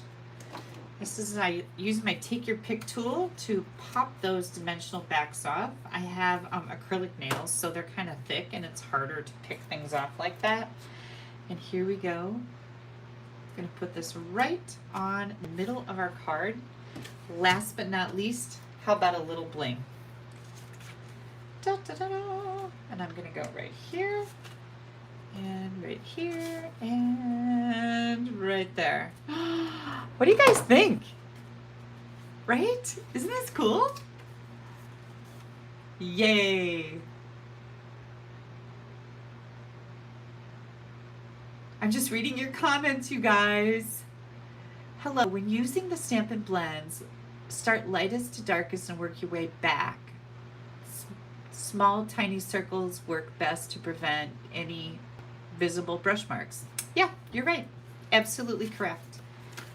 This is, I use my take your pick tool to pop those dimensional backs off. I have acrylic nails, so they're kind of thick and it's harder to pick things off like that. And here we go. I'm gonna put this right on the middle of our card. Last but not least, how about a little bling? Da, da, da, da. And I'm gonna go right here, and right here, and right there. What do you guys think? Right? Isn't this cool? Yay. I'm just reading your comments, you guys. Hello. When using the Stampin' Blends, start lightest to darkest and work your way back. Small, tiny circles work best to prevent any visible brush marks. Yeah, you're right. Absolutely correct.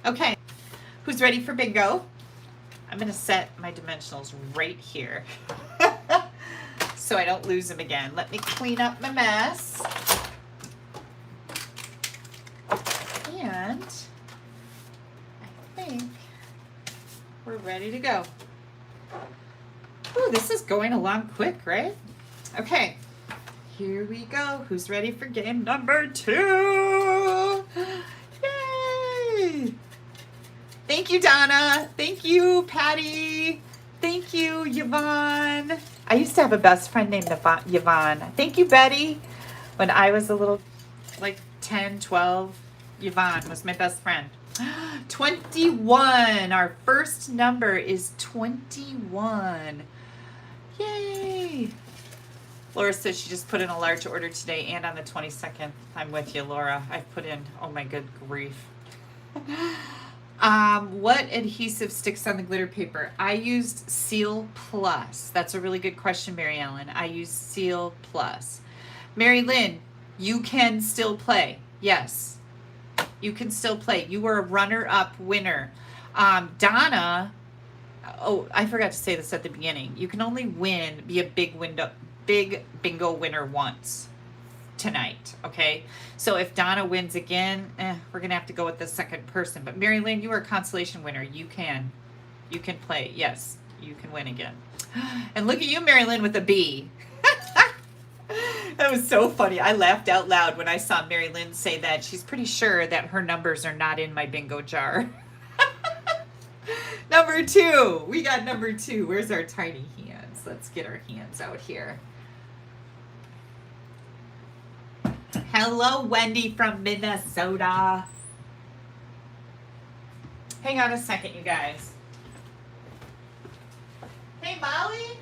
Okay, who's ready for bingo? I'm gonna set my dimensionals right here so I don't lose them again. Let me clean up my mess. And I think we're ready to go. Ooh, this is going along quick, right? Okay, here we go. Who's ready for game number 2? Yay! Thank you, Donna. Thank you, Patty. Thank you, Yvonne. I used to have a best friend named Yvonne. Thank you, Betty. When I was a little, like 10, 12, Yvonne was my best friend. 21. Our first number is 21. Yay! Laura says she just put in a large order today and on the 22nd. I'm with you, Laura. I've put in, oh my good grief. What adhesive sticks on the glitter paper? I used Seal Plus. That's a really good question, Mary Ellen. I used Seal Plus. Mary Lynn, you can still play. Yes, you can still play. You were a runner-up winner. Donna, oh, I forgot to say this at the beginning. You can only be a big bingo winner once tonight, okay? So if Donna wins again, we're gonna have to go with the second person. But Mary Lynn, you are a consolation winner. You can play. Yes, you can win again. And look at you, Mary Lynn, with a B. That was so funny. I laughed out loud when I saw Mary Lynn say that she's pretty sure that her numbers are not in my bingo jar. Number 2. We got number 2. Where's our tiny hands? Let's get our hands out here. Hello, Wendy from Minnesota. Hang on a second, you guys. Hey, Molly,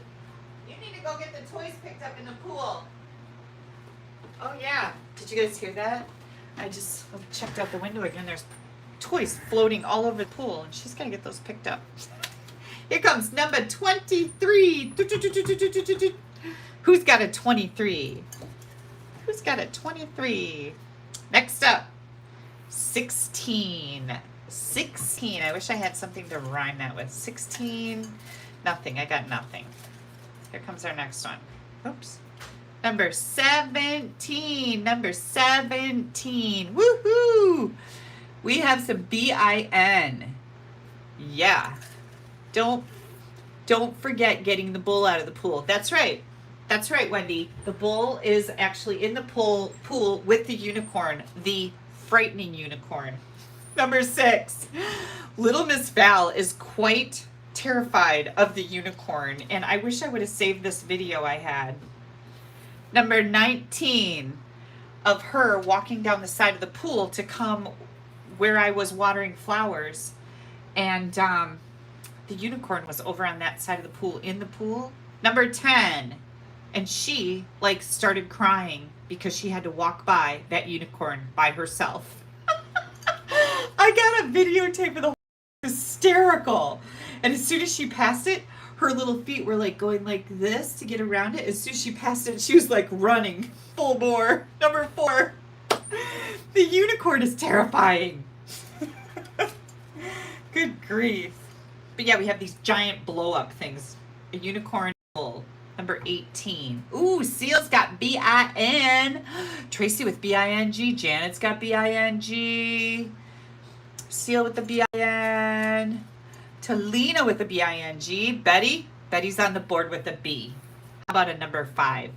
you need to go get the toys picked up in the pool. Oh, yeah. Did you guys hear that? I just checked out the window again. There's toys floating all over the pool, and she's got to get those picked up. Here comes number 23. Who's got a 23? Who's got a 23? Next up, 16. 16. I wish I had something to rhyme that with. 16. Nothing. I got nothing. Here comes our next one. Oops. Number 17. Number 17. Woohoo! We have some BIN. Yeah. Don't forget getting the bull out of the pool. That's right. That's right, Wendy. The bull is actually in the pool with the unicorn, the frightening unicorn. Number 6. Little Miss Val is quite terrified of the unicorn, and I wish I would have saved this video I had. Number 19, of her walking down the side of the pool to come where I was watering flowers, and the unicorn was over on that side of the pool, in the pool. Number 10, and she like started crying because she had to walk by that unicorn by herself. I got a videotape of the hysterical. And as soon as she passed it, her little feet were like going like this to get around it. As soon as she passed it, she was like running full bore. Number 4, the unicorn is terrifying. Good grief. But yeah, we have these giant blow up things. A unicorn bull. Number 18. Ooh, Seal's got BIN. Tracy with BING. Janet's got BING. Seal with the BIN. Talina with the BING. Betty's on the board with a B. How about a number 5?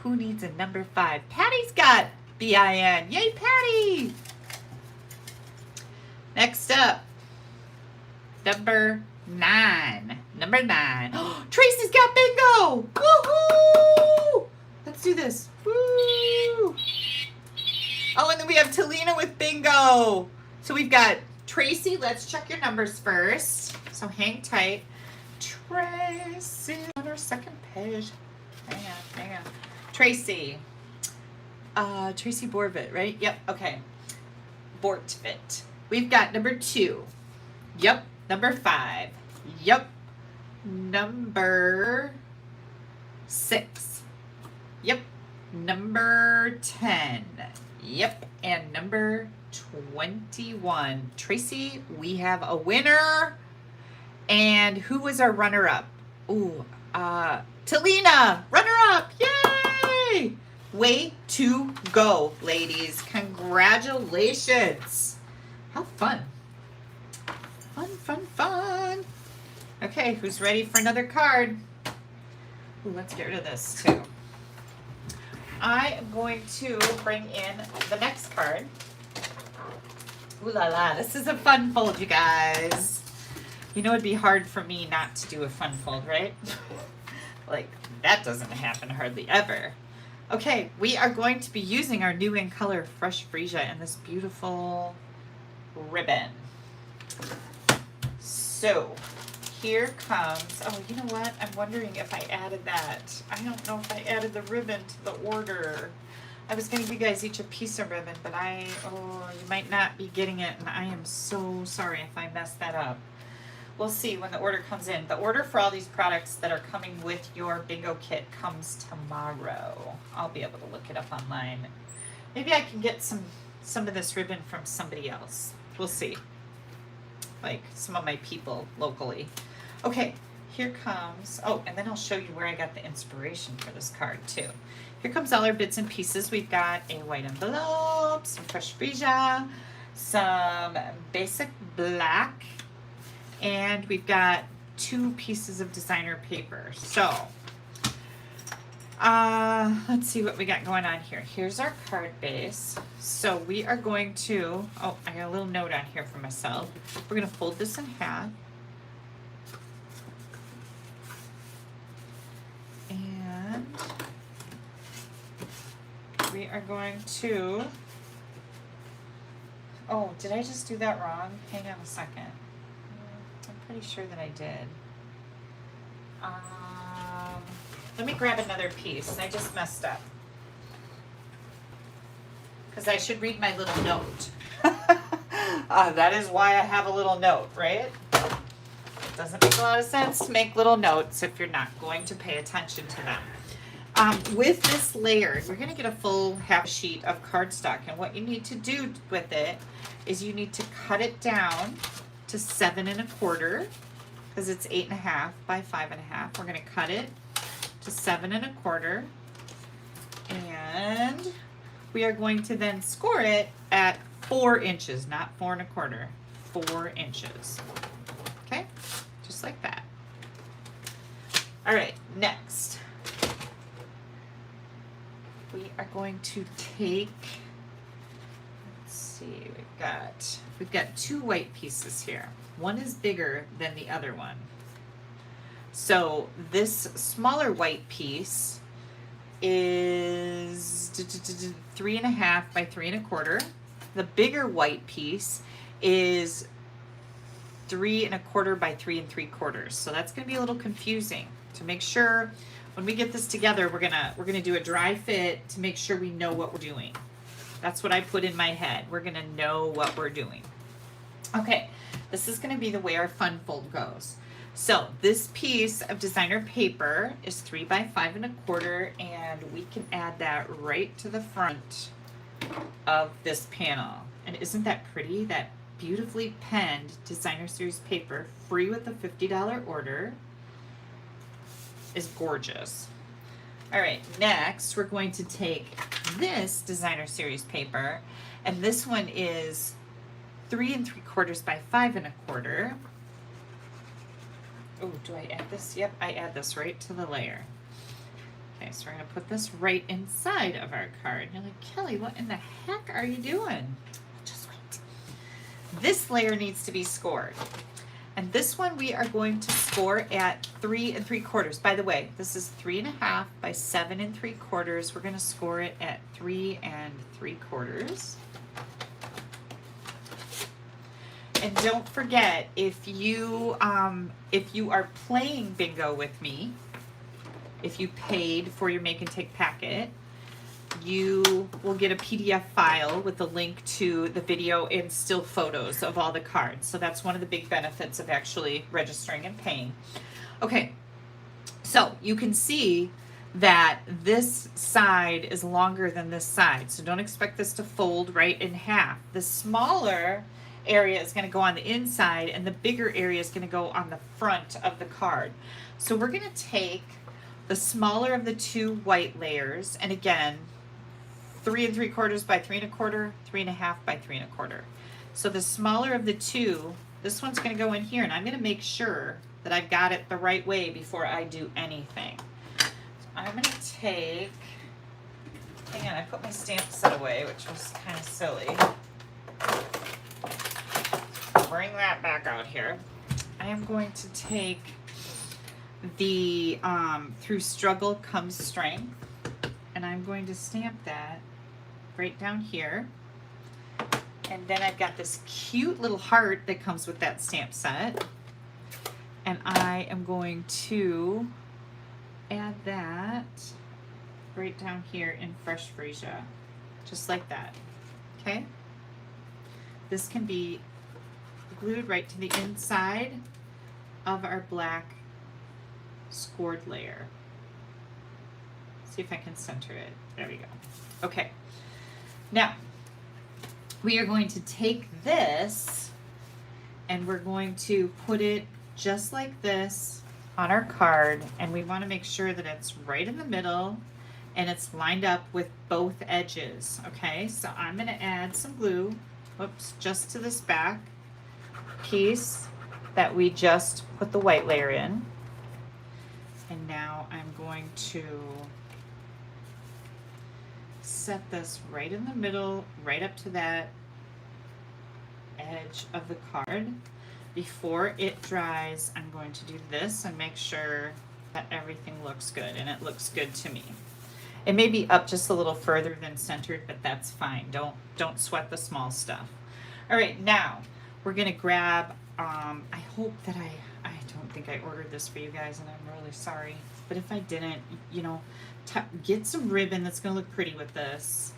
Who needs a number 5? Patty's got BIN. Yay, Patty! Next up, number 9. Number 9. Tracy's got bingo! Woohoo! Let's do this. Woo! Oh, and then we have Talina with bingo. So we've got Tracy. Let's check your numbers first. So hang tight. Tracy on our second page. Hang on. Tracy. Tracy Borvit, right? Yep. Okay. Bortvit. We've got number 2. Yep. Number 5. Yep. Number 6. Yep. Number 10. Yep. And number 21. Tracy, we have a winner. And who was our runner-up? Ooh, Talina, runner-up. Yay! Way to go, ladies. Congratulations. How fun. Fun. Okay, who's ready for another card? Ooh, let's get rid of this too. I am going to bring in the next card. Ooh la la, this is a fun fold, you guys. You know it'd be hard for me not to do a fun fold, right? Like, that doesn't happen hardly ever. Okay, we are going to be using our new in color Fresh Freesia and this beautiful ribbon. So, here comes, oh, you know what? I'm wondering if I added that. I don't know if I added the ribbon to the order. I was going to give you guys each a piece of ribbon, but you might not be getting it, and I am so sorry if I messed that up. We'll see when the order comes in. The order for all these products that are coming with your bingo kit comes tomorrow. I'll be able to look it up online. Maybe I can get some of this ribbon from somebody else. We'll see. Like some of my people locally. Okay, here comes, oh, and then I'll show you where I got the inspiration for this card too. Here comes all our bits and pieces. We've got a white envelope, some Fresh Freesia, some basic black, and we've got 2 pieces of designer paper. So, let's see what we got going on here. Here's our card base. So we are going to, oh, I got a little note on here for myself. We're going to fold this in half. And we are going to, oh, did I just do that wrong? Hang on a second. I'm pretty sure that I did. Let me grab another piece. I just messed up. Because I should read my little note. That is why I have a little note, right? It doesn't make a lot of sense to make little notes if you're not going to pay attention to them. With this layer, you're going to get a full half sheet of cardstock. And what you need to do with it is you need to cut it down to 7 1/4, because it's 8 1/2 by 5 1/2. We're going to cut it to 7 1/4, And we are going to then score it at 4 inches, not 4 1/4, 4 inches. Okay, just like that. All right, next. We are going to take, let's see, we've got 2 white pieces here. One is bigger than the other one. So this smaller white piece is 3.5 by 3 1/4. The bigger white piece is 3 1/4 by 3 3/4. So that's going to be a little confusing. To make sure when we get this together, we're gonna do a dry fit to make sure we know what we're doing. That's what I put in my head. We're gonna know what we're doing. Okay, this is gonna be the way our fun fold goes. So this piece of designer paper is 3 by 5 1/4, and we can add that right to the front of this panel. And isn't that pretty? That beautifully penned designer series paper, free with a $50 order, is gorgeous. All right, next we're going to take this designer series paper, and this one is 3 3/4 by 5 1/4. Oh, do I add this? Yep, I add this right to the layer. Okay, so we're gonna put this right inside of our card. You're like, Kelly, what in the heck are you doing? Just wait. This layer needs to be scored. And this one we are going to score at 3 3/4. By the way, this is 3.5 by 7 3/4. We're going to score it at 3 3/4. And don't forget, if you are playing bingo with me, if you paid for your make and take packet, you will get a PDF file with a link to the video and still photos of all the cards. So that's one of the big benefits of actually registering and paying. Okay, so you can see that this side is longer than this side. So don't expect this to fold right in half. The smaller area is going to go on the inside, and the bigger area is going to go on the front of the card. So we're going to take the smaller of the 2 white layers, and again, 3 3/4 by 3 1/4, 3.5 by 3 1/4. So the smaller of the 2, this one's going to go in here, and I'm going to make sure that I've got it the right way before I do anything. So I'm going to take, hang on, I put my stamp set away, which was kind of silly. Bring that back out here. I am going to take the Through Struggle Comes Strength, and I'm going to stamp that right down here. And then I've got this cute little heart that comes with that stamp set, and I am going to add that right down here in Fresh Freesia, just like that. Okay, this can be glued right to the inside of our black scored layer. See if I can center it. There we go. Okay, now we are going to take this and we're going to put it just like this on our card, and we want to make sure that it's right in the middle and it's lined up with both edges. Okay, so I'm going to add some glue, whoops, just to this back piece that we just put the white layer in. And now I'm going to set this right in the middle, right up to that edge of the card. Before it dries, I'm going to do this and make sure that everything looks good, and it looks good to me. It may be up just a little further than centered, but that's fine. Don't sweat the small stuff. All right, now we're gonna grab, I hope that I don't think I ordered this for you guys, and I'm really sorry, but if I didn't, you know, get some ribbon that's gonna look pretty with this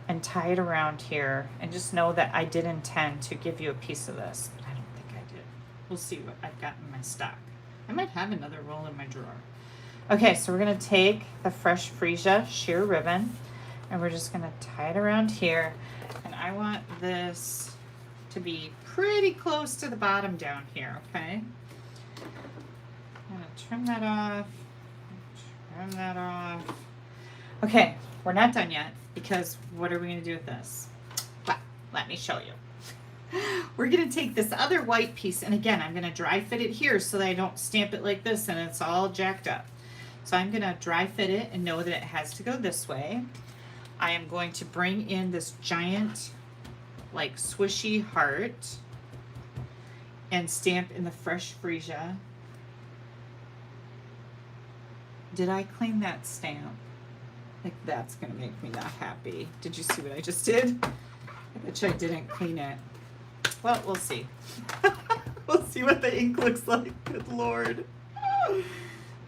and tie it around here, and just know that I did intend to give you a piece of this, but I don't think I did. We'll see what I've got in my stock. I might have another roll in my drawer. Okay, so we're gonna take the Fresh Freesia sheer ribbon, and we're just gonna tie it around here, and I want this to be pretty close to the bottom down here, okay? I'm gonna trim that off, trim that off. Okay, we're not done yet because what are we going to do with this? Well, let me show you. We're going to take this other white piece, and again, I'm going to dry fit it here so that I don't stamp it like this and it's all jacked up. So I'm going to dry fit it and know that it has to go this way. I am going to bring in this giant, like, swishy heart and stamp in the fresh freesia. Did I clean that stamp? Like, that's going to make me not happy. Did you see what I just did? I bet you I didn't clean it. Well, we'll see. We'll see what the ink looks like. Good Lord.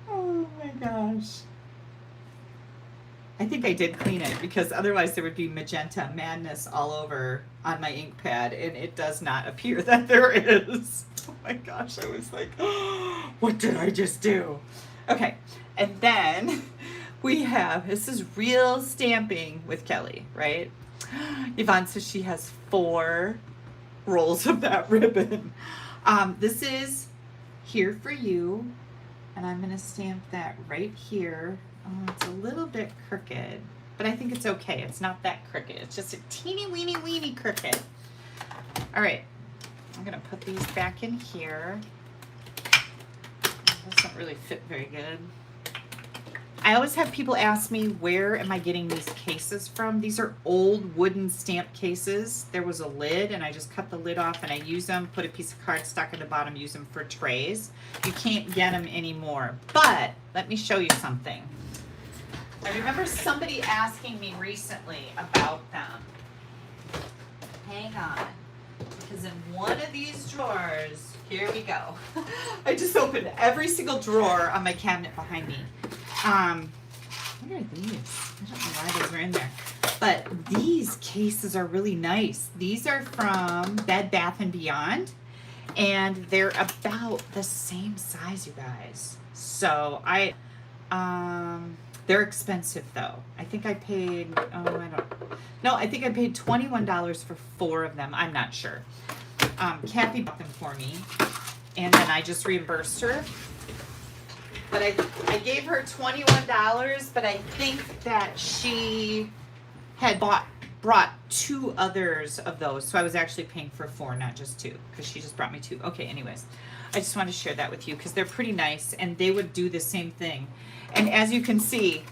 Oh my gosh. I think I did clean it because otherwise there would be magenta madness all over on my ink pad, and it does not appear that there is. Oh my gosh, I was like, oh, what did I just do? Okay, and then we have, this is real stamping with Kelly, right? Yvonne says she has 4 rolls of that ribbon. This is Here For You, and I'm going to stamp that right here. Oh, it's a little bit crooked, but I think it's okay. It's not that crooked. It's just a teeny weeny crooked. All right, I'm going to put these back in here. It doesn't really fit very good. I always have people ask me, where am I getting these cases from? These are old wooden stamp cases. There was a lid, and I just cut the lid off, and I use them, put a piece of cardstock at the bottom, use them for trays. You can't get them anymore. But let me show you something. I remember somebody asking me recently about them. Hang on. Because in one of these drawers, here we go. I just opened every single drawer on my cabinet behind me. What are these? I don't know why those are in there. But these cases are really nice. These are from Bed Bath & Beyond. And they're about the same size, you guys. So they're expensive though. I think I paid, I think I paid $21 for 4 of them. I'm not sure. Kathy bought them for me, and then I just reimbursed her. But I gave her $21, but I think that she had brought 2 others of those. So I was actually paying for 4, not just 2, because she just brought me 2. Okay, anyways, I just wanted to share that with you because they're pretty nice, and they would do the same thing. And as you can see,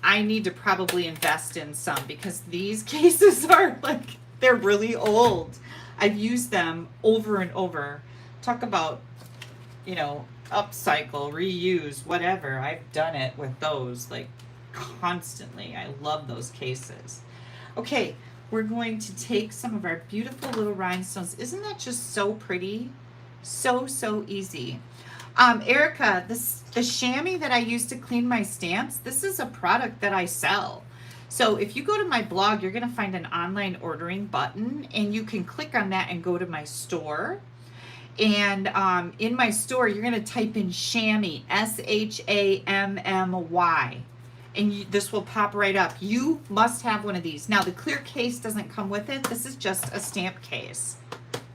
I need to probably invest in some because these cases are like, they're really old. I've used them over and over. Talk about, you know, upcycle, reuse, whatever. I've done it with those like constantly. I love those cases. Okay, we're going to take some of our beautiful little rhinestones. Isn't that just so pretty? So easy. Erica, the chamois that I use to clean my stamps, this is a product that I sell. So if you go to my blog, you're going to find an online ordering button, and you can click on that and go to my store. And in my store, you're going to type in chamois, SHAMMY, and this will pop right up. You must have one of these. Now, the clear case doesn't come with it. This is just a stamp case.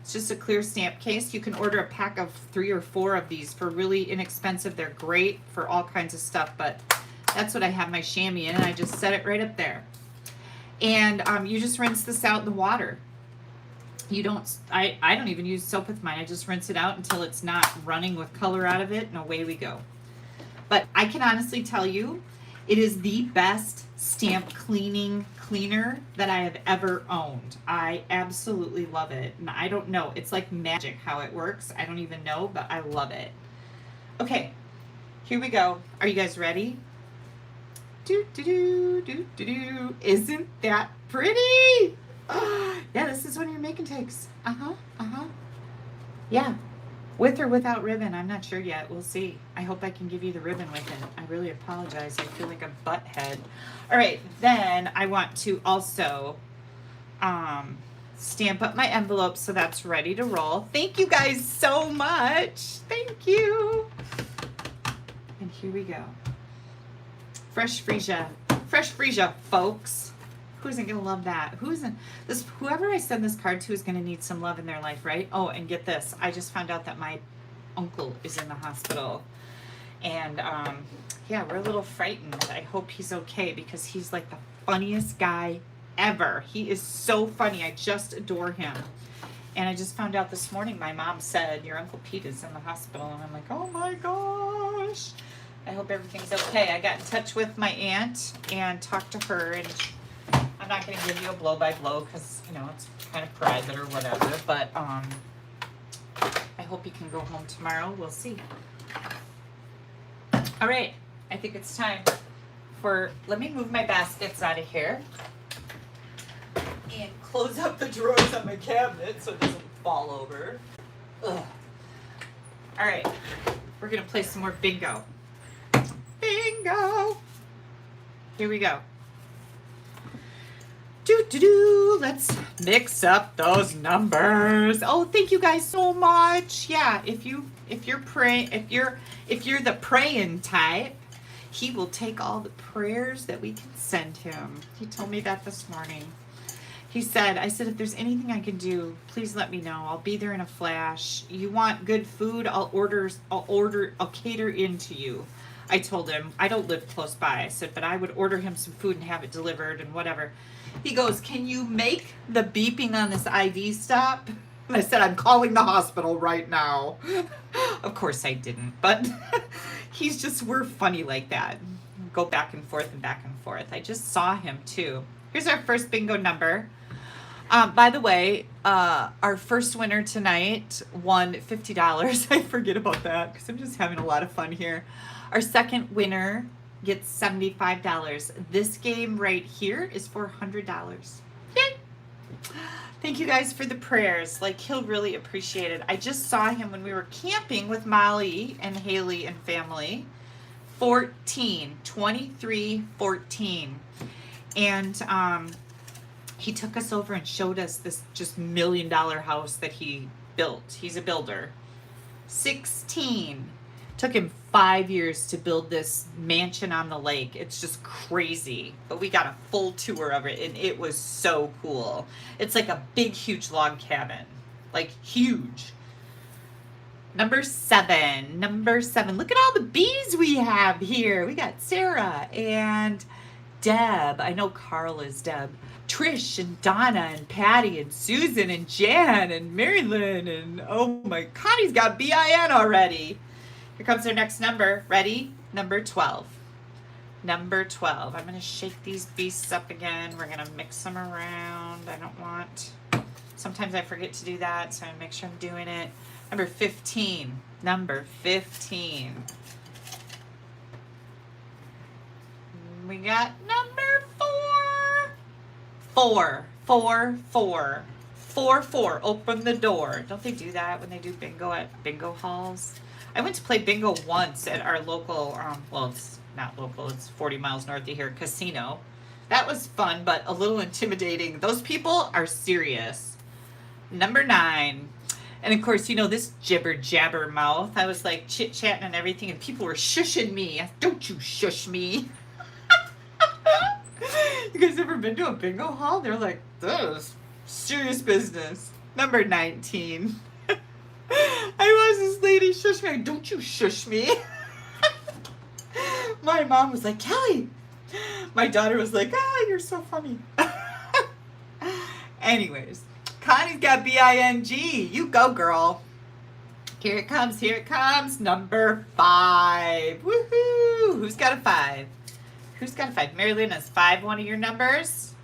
It's just a clear stamp case. You can order a pack of 3 or 4 of these for really inexpensive. They're great for all kinds of stuff, but that's what I have my chamois in, and I just set it right up there. And you just rinse this out in the water. You don't, I don't even use soap with mine. I just rinse it out until it's not running with color out of it, and away we go. But I can honestly tell you, it is the best stamp cleaner that I have ever owned. I absolutely love it. And I don't know, it's like magic how it works. I don't even know, but I love it. Okay, here we go. Are you guys ready? Isn't that pretty? Yeah, this is one of your make and takes. Yeah, with or without ribbon, I'm not sure yet. We'll see. I hope I can give you the ribbon with it. I really apologize. I feel like a butthead. All right, then I want to also stamp up my envelope so that's ready to roll. Thank you guys so much. Thank you. And here we go. Fresh freesia, folks. Who isn't gonna love that? Whoever I send this card to is gonna need some love in their life, right? Oh, and get this. I just found out that my uncle is in the hospital, and yeah, we're a little frightened. I hope he's okay because he's like the funniest guy ever. He is so funny. I just adore him. And I just found out this morning, my mom said, your Uncle Pete is in the hospital. And I'm like, oh my gosh. I hope everything's okay. I got in touch with my aunt and talked to her. And I'm not going to give you a blow-by-blow because, you know, it's kind of private or whatever. But I hope he can go home tomorrow. We'll see. All right. I think it's time for, let me move my baskets out of here and close up the drawers on my cabinet so it doesn't fall over. Ugh. All right, we're gonna play some more bingo. Bingo. Here we go. Let's mix up those numbers. Oh, thank you guys so much. Yeah, if you're the praying type, he will take all the prayers that we can send him. He told me that this morning. I said, if there's anything I can do, please let me know. I'll be there in a flash. You want good food? I'll cater into you. I told him, I don't live close by. I said, but I would order him some food and have it delivered and whatever. He goes, can you make the beeping on this IV stop? And I said, I'm calling the hospital right now. Of course I didn't, but we're funny like that. Go back and forth and back and forth. I just saw him too. Here's our first bingo number. By the way, our first winner tonight won $50. I forget about that because I'm just having a lot of fun here. Our second winner gets $75. This game right here is $400. Yay! Thank you guys for the prayers. Like, he'll really appreciate it. I just saw him when we were camping with Molly and Haley and family. 23, 14. And he took us over and showed us this just $1 million house that he built. He's a builder. 16. Took him 5 years to build this mansion on the lake. It's just crazy. But we got a full tour of it, and it was so cool. It's like a big, huge log cabin. Like, huge. Number 7. Look at all the bees we have here. We got Sarah and Deb. I know Carl is Deb. Trish and Donna and Patty and Susan and Jan and Mary Lynn and oh my, Connie's got BIN already. Here comes our next number. Ready? Number 12. Number 12. I'm going to shake these beasts up again. We're going to mix them around. I don't want, sometimes I forget to do that, so I'm going to make sure I'm doing it. Number 15. Number 15. We got number 4. 4. 4. Open the door. Don't they do that when they do bingo at bingo halls? I went to play bingo once at our local, well, it's not local, it's 40 miles north of here, casino. That was fun, but a little intimidating. Those people are serious. Number 9. And of course, you know, this jibber jabber mouth. I was like chit-chatting and everything, and people were shushing me. Don't you shush me. You guys ever been to a bingo hall? They're like, this is serious business. Number 19. I was this lady shush me. Don't you shush me. My mom was like, Kelly. My daughter was like, you're so funny. Anyways, Connie's got BING. You go, girl. Here it comes. Number 5. Woohoo. Who's got a 5? Mary Lynn, is 5 one of your numbers?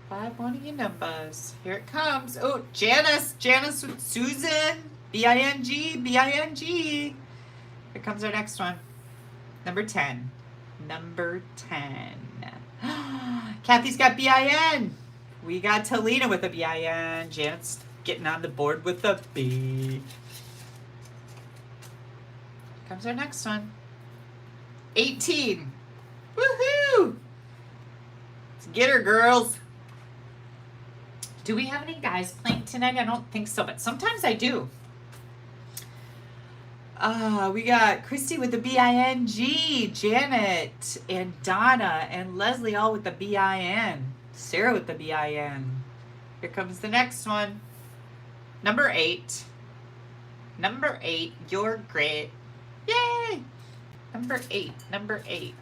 5 one of your numbers. Here it comes. Oh, Janice with Susan. BING. Here comes our next one. Number 10. Kathy's got BIN. We got Talina with a BIN. Janet's getting on the board with a B. Here comes our next one. 18. Woohoo! Let's get her, girls. Do we have any guys playing tonight? I don't think so, but sometimes I do. We got Christy with the BING, Janet and Donna and Leslie all with the BIN, Sarah with the BIN. Here comes the next one. Number 8. You're great. Yay! Number 8. Number 8.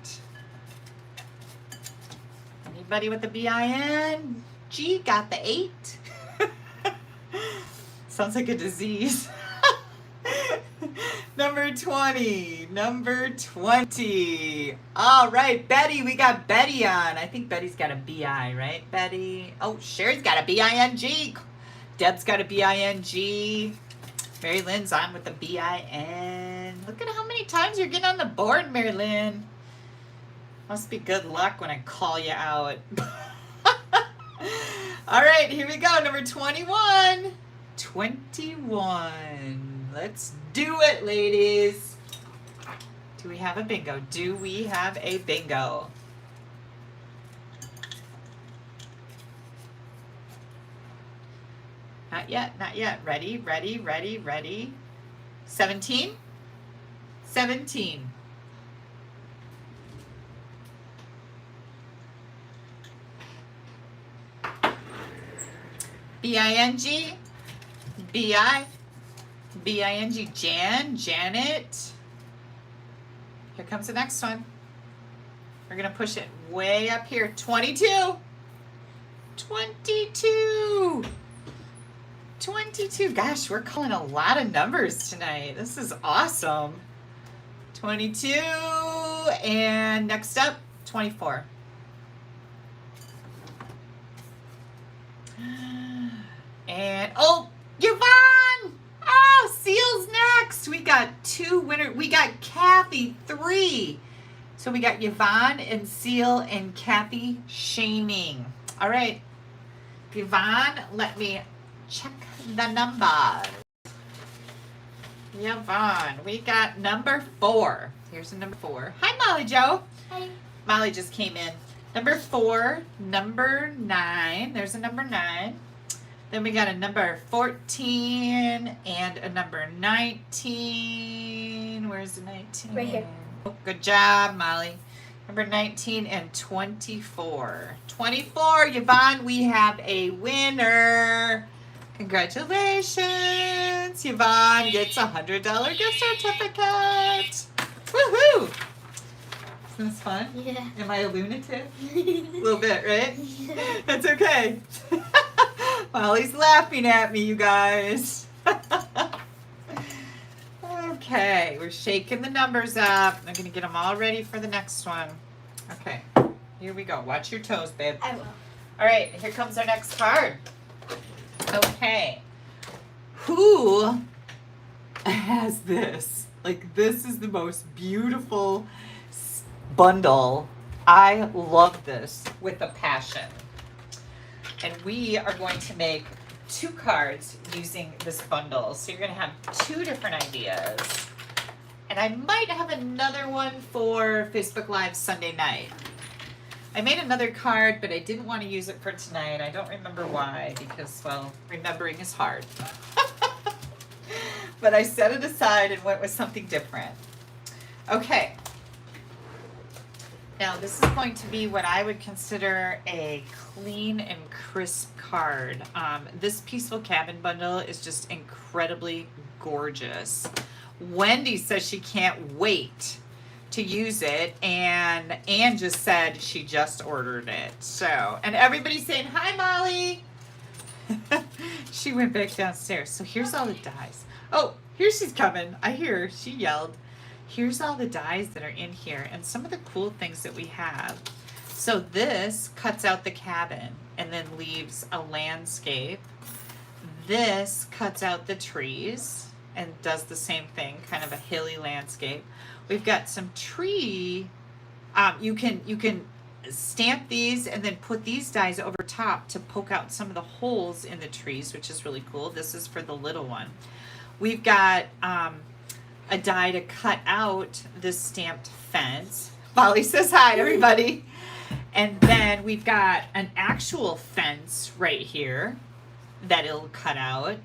Anybody with the B-I-N-G got the 8? Sounds like a disease. Number 20. Number 20. All right, Betty. We got Betty on. I think Betty's got a B-I, right? Betty. Oh, Sherry's got a B-I-N-G. Deb's got a B-I-N-G. Mary Lynn's on with the B-I-N. Look at how many times you're getting on the board, Mary Lynn. Must be good luck when I call you out. All right, here we go. Number 21. 21. Let's do it, ladies. Do we have a bingo? Do we have a bingo? Not yet, not yet. Ready, ready, ready, ready. 17? 17. B-I-N-G, B-I, B-I-N-G, Jan, Janet. Here comes the next one. We're going to push it way up here. 22. 22. 22. Gosh, we're calling a lot of numbers tonight. This is awesome. 22. And next up, 24. And, oh, Yvonne! Oh, Seal's next. We got 2 winners. We got Kathy, 3. So we got Yvonne and Seal and Kathy shaming. All right. Yvonne, let me check the numbers. Yvonne, we got number 4. Here's the number 4. Hi, Molly Jo. Hi. Molly just came in. Number 4, number 9. There's a number 9. Then we got a number 14 and a number 19. Where's the 19? Right here. Oh, good job, Molly. Number 19 and 24. 24, Yvonne, we have a winner. Congratulations. Yvonne gets a $100 gift certificate. Woohoo! Isn't this fun? Yeah. Am I a lunatic? A little bit, right? Yeah. That's okay. Molly's laughing at me, you guys. Okay, we're shaking the numbers up. I'm going to get them all ready for the next one. Okay, here we go. Watch your toes, babe. I will. All right, here comes our next card. Okay. Who has this? Like, this is the most beautiful bundle. I love this with a passion. And we are going to make 2 cards using this bundle. So you're going to have 2 different ideas. And I might have another one for Facebook Live Sunday night. I made another card, but I didn't want to use it for tonight. I don't remember why, because, well, remembering is hard. But I set it aside and went with something different. Okay. Now, this is going to be what I would consider a clean and crisp card. This Peaceful Cabin bundle is just incredibly gorgeous. Wendy says she can't wait to use it, and Anne just said she just ordered it. So, and everybody's saying, hi, Molly. She went back downstairs. So here's all the dies. Oh, here she's coming. I hear her. She yelled. Here's all the dies that are in here and some of the cool things that we have. So this cuts out the cabin and then leaves a landscape. This cuts out the trees and does the same thing, kind of a hilly landscape. We've got some tree. You can stamp these and then put these dies over top to poke out some of the holes in the trees, which is really cool. This is for the little one. We've got a die to cut out this stamped fence. Molly says hi, everybody. And then we've got an actual fence right here that it'll cut out.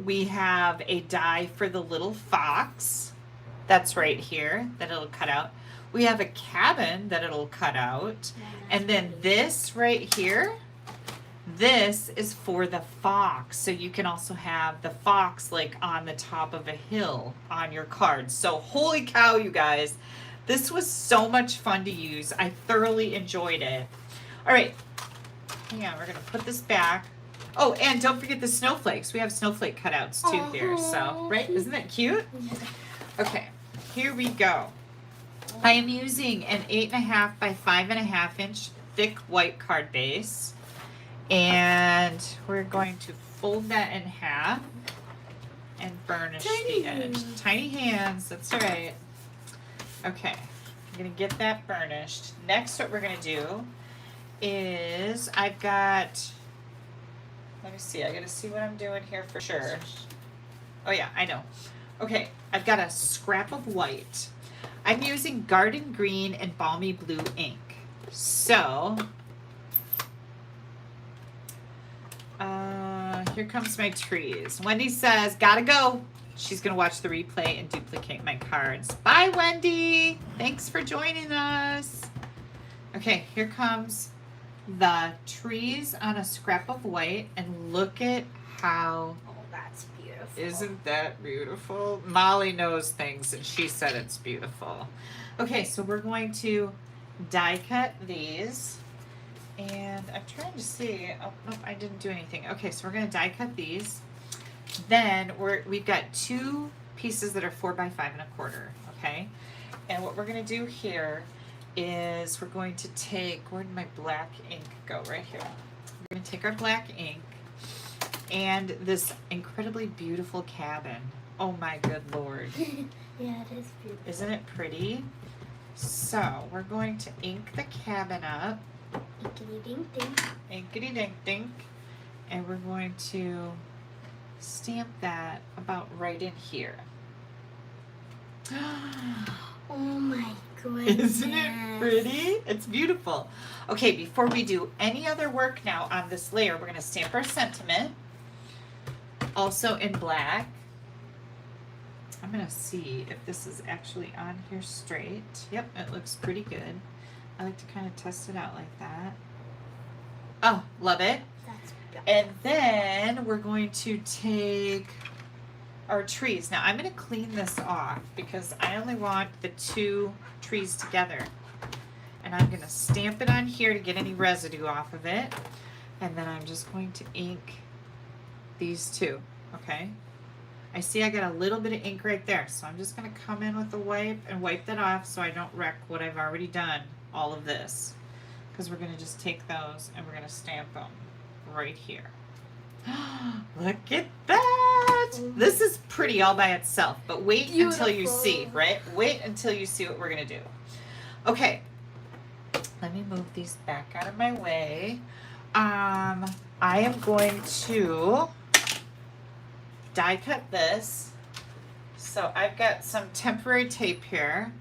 We have a die for the little fox. That's right here that it'll cut out. We have a cabin that it'll cut out. And then this right here This is for the fox, so you can also have the fox like on the top of a hill on your cards. So holy cow, you guys, this was so much fun to use. I thoroughly enjoyed it. All right, hang on, we're gonna put this back. Oh, and don't forget the snowflakes. We have snowflake cutouts too here, so, right? Isn't that cute? Okay, here we go. I am using an 8.5 by 5.5 inch thick white card base. And we're going to fold that in half and burnish the edge. Tiny hands, that's right. Okay, I'm gonna get that burnished. Next, what we're gonna do is I've got, let me see, I gotta see what I'm doing here for sure. Oh yeah, I know. Okay, I've got a scrap of white. I'm using Garden Green and Balmy Blue ink. So, here comes my trees. Wendy says, gotta go. She's gonna watch the replay and duplicate my cards. Bye, Wendy. Thanks for joining us. Okay, here comes the trees on a scrap of white, and look at how, Oh, that's beautiful. isn't that beautiful? Molly knows things and she said it's beautiful. Okay, so we're going to die cut these. And I'm trying to see, oh, nope, I didn't do anything. Okay, so we're gonna die cut these. Then we've got two pieces that are 4 by 5.25, okay? And what we're gonna do here is we're going to take, where did my black ink go? Right here. We're gonna take our black ink and this incredibly beautiful cabin. Oh my good Lord. Yeah, it is beautiful. Isn't it pretty? So we're going to ink the cabin up. Inkity dink dink. Inkity dink dink. And we're going to stamp that about right in here. Oh my goodness. Isn't it pretty? It's beautiful. Okay, before we do any other work now on this layer, we're going to stamp our sentiment. Also in black. I'm going to see if this is actually on here straight. Yep, it looks pretty good. I like to kind of test it out like that. Oh, love it. That's beautiful. And then we're going to take our trees. Now I'm going to clean this off because I only want the two trees together. And I'm going to stamp it on here to get any residue off of it. And then I'm just going to ink these two, okay? I see I got a little bit of ink right there, so I'm just going to come in with the wipe and wipe that off so I don't wreck what I've already done, all of this. Because we're going to just take those and we're going to stamp them right here. Look at that! This is pretty all by itself, but wait until you see, right? Wait until you see what we're going to do. Okay, let me move these back out of my way. I am going to die cut this. So I've got some temporary tape here.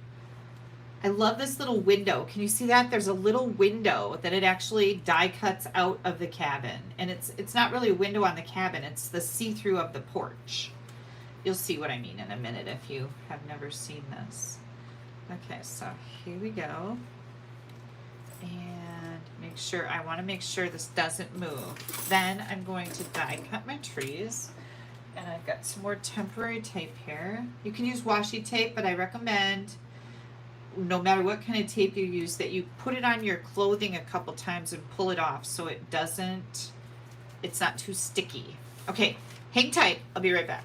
I love this little window. Can you see that? There's a little window that it actually die cuts out of the cabin. And it's not really a window on the cabin, it's the see-through of the porch. You'll see what I mean in a minute if you have never seen this. Okay, so here we go. And make sure, I want to make sure this doesn't move. Then I'm going to die cut my trees. And I've got some more temporary tape here. You can use washi tape, but I recommend, no matter what kind of tape you use, that you put it on your clothing a couple times and pull it off so it doesn't, it's not too sticky. Okay, hang tight. I'll be right back.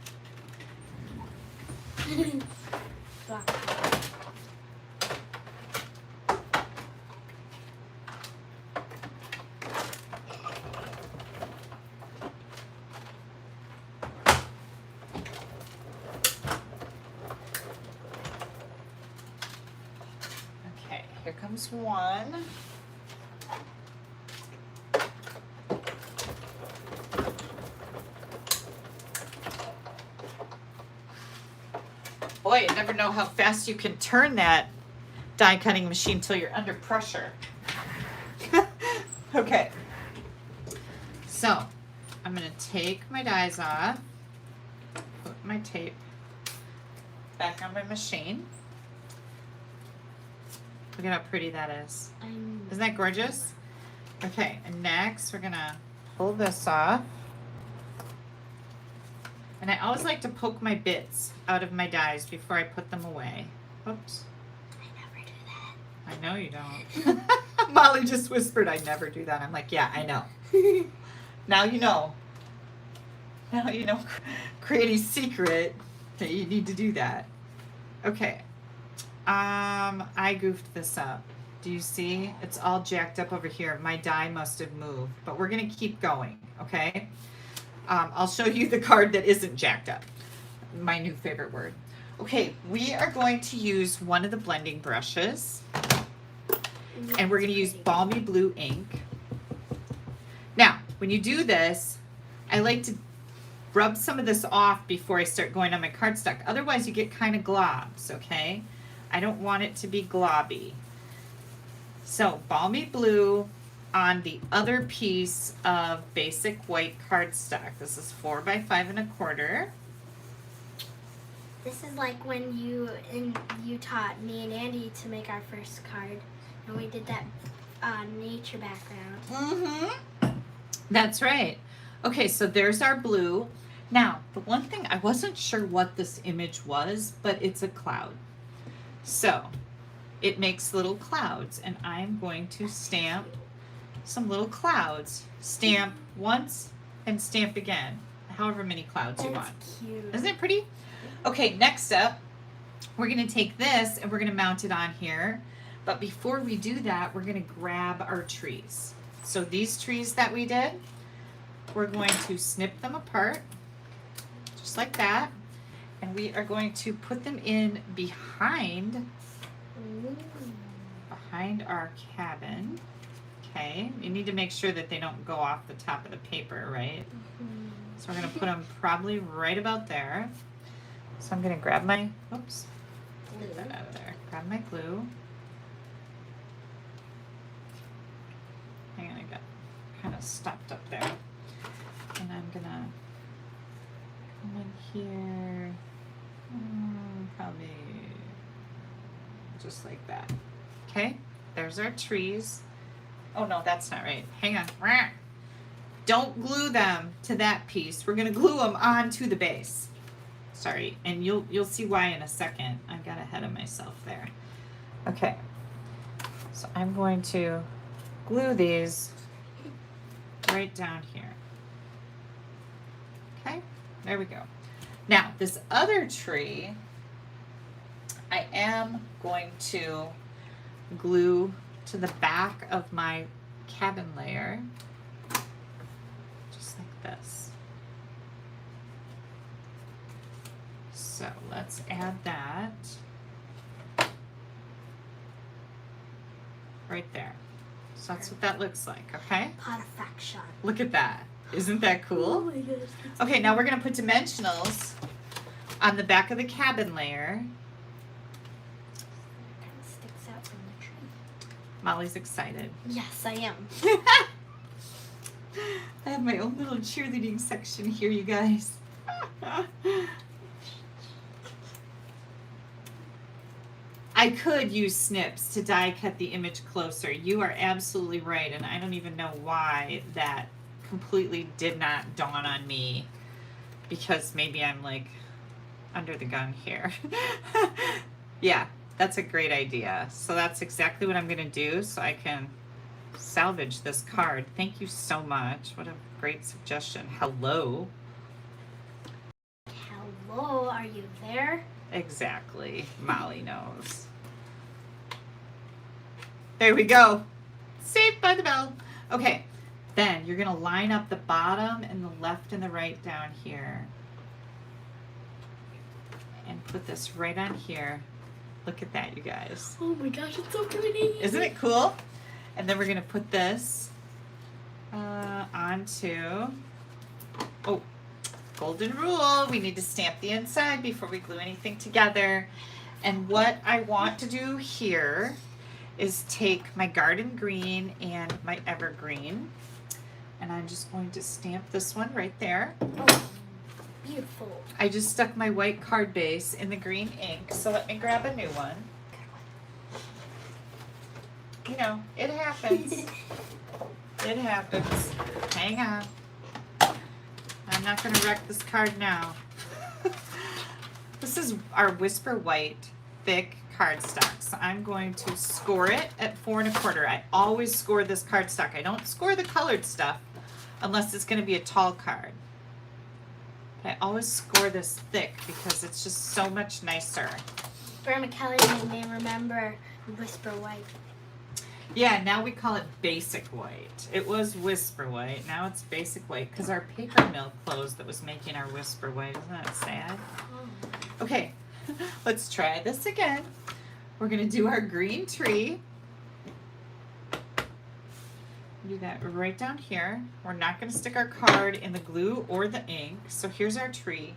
Here comes one. Boy, you never know how fast you can turn that die cutting machine till you're under pressure. Okay. So, I'm going to take my dies off, put my tape back on my machine. Look at how pretty that is. Isn't that gorgeous? Okay, and next we're gonna pull this off. And I always like to poke my bits out of my dies before I put them away. Oops. I never do that. I know you don't. Molly just whispered, I never do that. I'm like, yeah, I know. Now you know. Now you know Creaty's secret that you need to do that. Okay. I goofed this up. Do you see? It's all jacked up over here. My die must have moved, but we're going to keep going, okay? I'll show you the card that isn't jacked up. My new favorite word. Okay, we are going to use one of the blending brushes, and we're going to use Balmy Blue ink. Now, when you do this, I like to rub some of this off before I start going on my cardstock. Otherwise, you get kind of globs, okay? I don't want it to be globby. So, Balmy Blue on the other piece of basic white cardstock. This is 4 by 5 1/4. This is like when you taught me and Andy to make our first card, and we did that nature background. Mm-hmm. That's right. Okay, so there's our blue. Now, the one thing, I wasn't sure what this image was, but it's a cloud. So, it makes little clouds, and I'm going to stamp some little clouds. Stamp once and stamp again, however many clouds you want. That's cute. Isn't it pretty? Okay, next up, we're going to take this and we're going to mount it on here. But before we do that, we're going to grab our trees. So these trees that we did, we're going to snip them apart, just like that. And we are going to put them in behind our cabin. Okay, you need to make sure that they don't go off the top of the paper, right? So we're going to put them probably right about there. So I'm going to grab my, oops, get that out of there. Grab my glue. Hang on, I got kind of stopped up there. And I'm going to come in here, probably just like that. Okay, there's our trees. Oh no, that's not right. Hang on. Don't glue them to that piece. We're going to glue them onto the base. Sorry, and you'll see why in a second. I got ahead of myself there. Okay, so I'm going to glue these right down here. Okay, there we go. Now, this other tree, I am going to glue to the back of my cabin layer, just like this. So let's add that right there. So that's what that looks like, okay? Perfection. Look at that. Isn't that Oh cool? my gosh. Okay, now we're going to put dimensionals on the back of the cabin layer. Kind of sticks out from the tree. Molly's excited. Yes, I am. I have my own little cheerleading section here, you guys. I could use snips to die cut the image closer. You are absolutely right, and I don't even know why that completely did not dawn on me, because maybe I'm like under the gun here. Yeah, that's a great idea. So that's exactly what I'm going to do so I can salvage this card. Thank you so much. What a great suggestion. Hello. Hello, are you there? Exactly. Molly knows. There we go. Saved by the bell. Okay. Then you're going to line up the bottom and the left and the right down here. And put this right on here. Look at that, you guys. Oh my gosh, it's so pretty. Isn't it cool? And then we're going to put this onto, oh, golden rule. We need to stamp the inside before we glue anything together. And what I want to do here is take my garden green and my evergreen. And I'm just going to stamp this one right there. Oh, beautiful. I just stuck my white card base in the green ink, so let me grab a new one. You know, it happens. It happens. Hang on. I'm not going to wreck this card now. This is our Whisper White thick cardstock. So I'm going to score it at 4 1/4. I always score this cardstock. I don't score the colored stuff unless it's going to be a tall card. But I always score this thick because it's just so much nicer. Grandma Kelly made me remember Whisper White. Yeah, now we call it Basic White. It was Whisper White. Now it's Basic White because our paper mill closed that was making our Whisper White. Isn't that sad? Okay, let's try this again. We're going to do our green tree. Do that right down here. We're not going to stick our card in the glue or the ink. So here's our tree.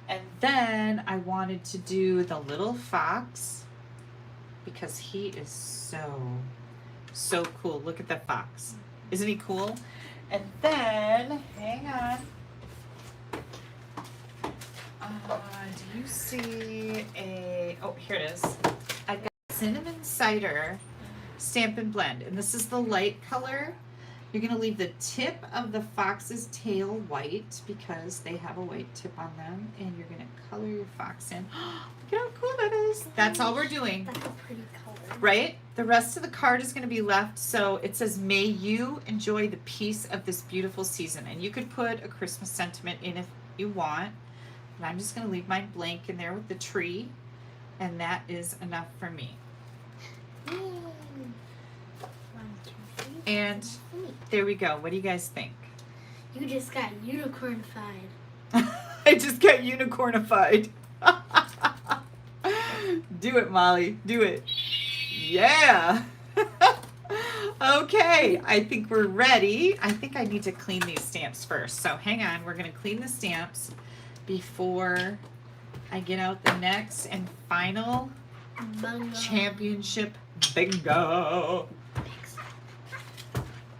And then I wanted to do the little fox because he is so cool. Look at that fox. Isn't he cool? And then, hang on. Do you see oh, here it is. I've got cinnamon cider Stampin' Blend. And this is the light color. You're going to leave the tip of the fox's tail white because they have a white tip on them. And you're going to color your fox in. Look at how cool that is. That's all we're doing. That's a pretty color. Right? The rest of the card is going to be left. So it says, may you enjoy the peace of this beautiful season. And you could put a Christmas sentiment in if you want. But I'm just going to leave mine blank in there with the tree. And that is enough for me. And there we go. What do you guys think? You just got unicornified. I just got unicornified. Do it, Molly. Do it. Yeah. Okay. I think we're ready. I think I need to clean these stamps first. So hang on. We're going to clean the stamps before I get out the next and final championship bingo.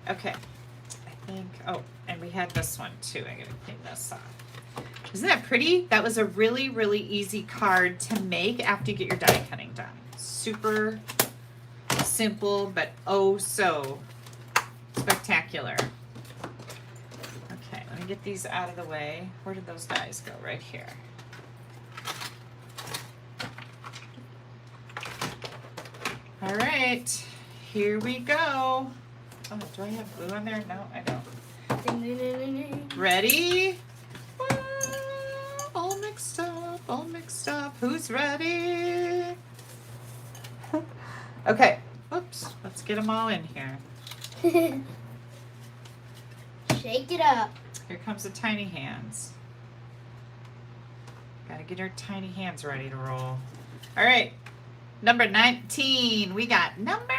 Okay, I think, oh, and we had this one too. I gotta clean this off. Isn't that pretty? That was a really, really easy card to make after you get your die cutting done. Super simple, but oh so spectacular. Okay, let me get these out of the way. Where did those dies go? Right here. All right, here we go. Oh, do I have glue on there? No, I don't. Ready? All mixed up, all mixed up. Who's ready? Okay. Oops. Let's get them all in here. Shake it up. Here comes the tiny hands. Gotta get our tiny hands ready to roll. All right. Number 19. We got number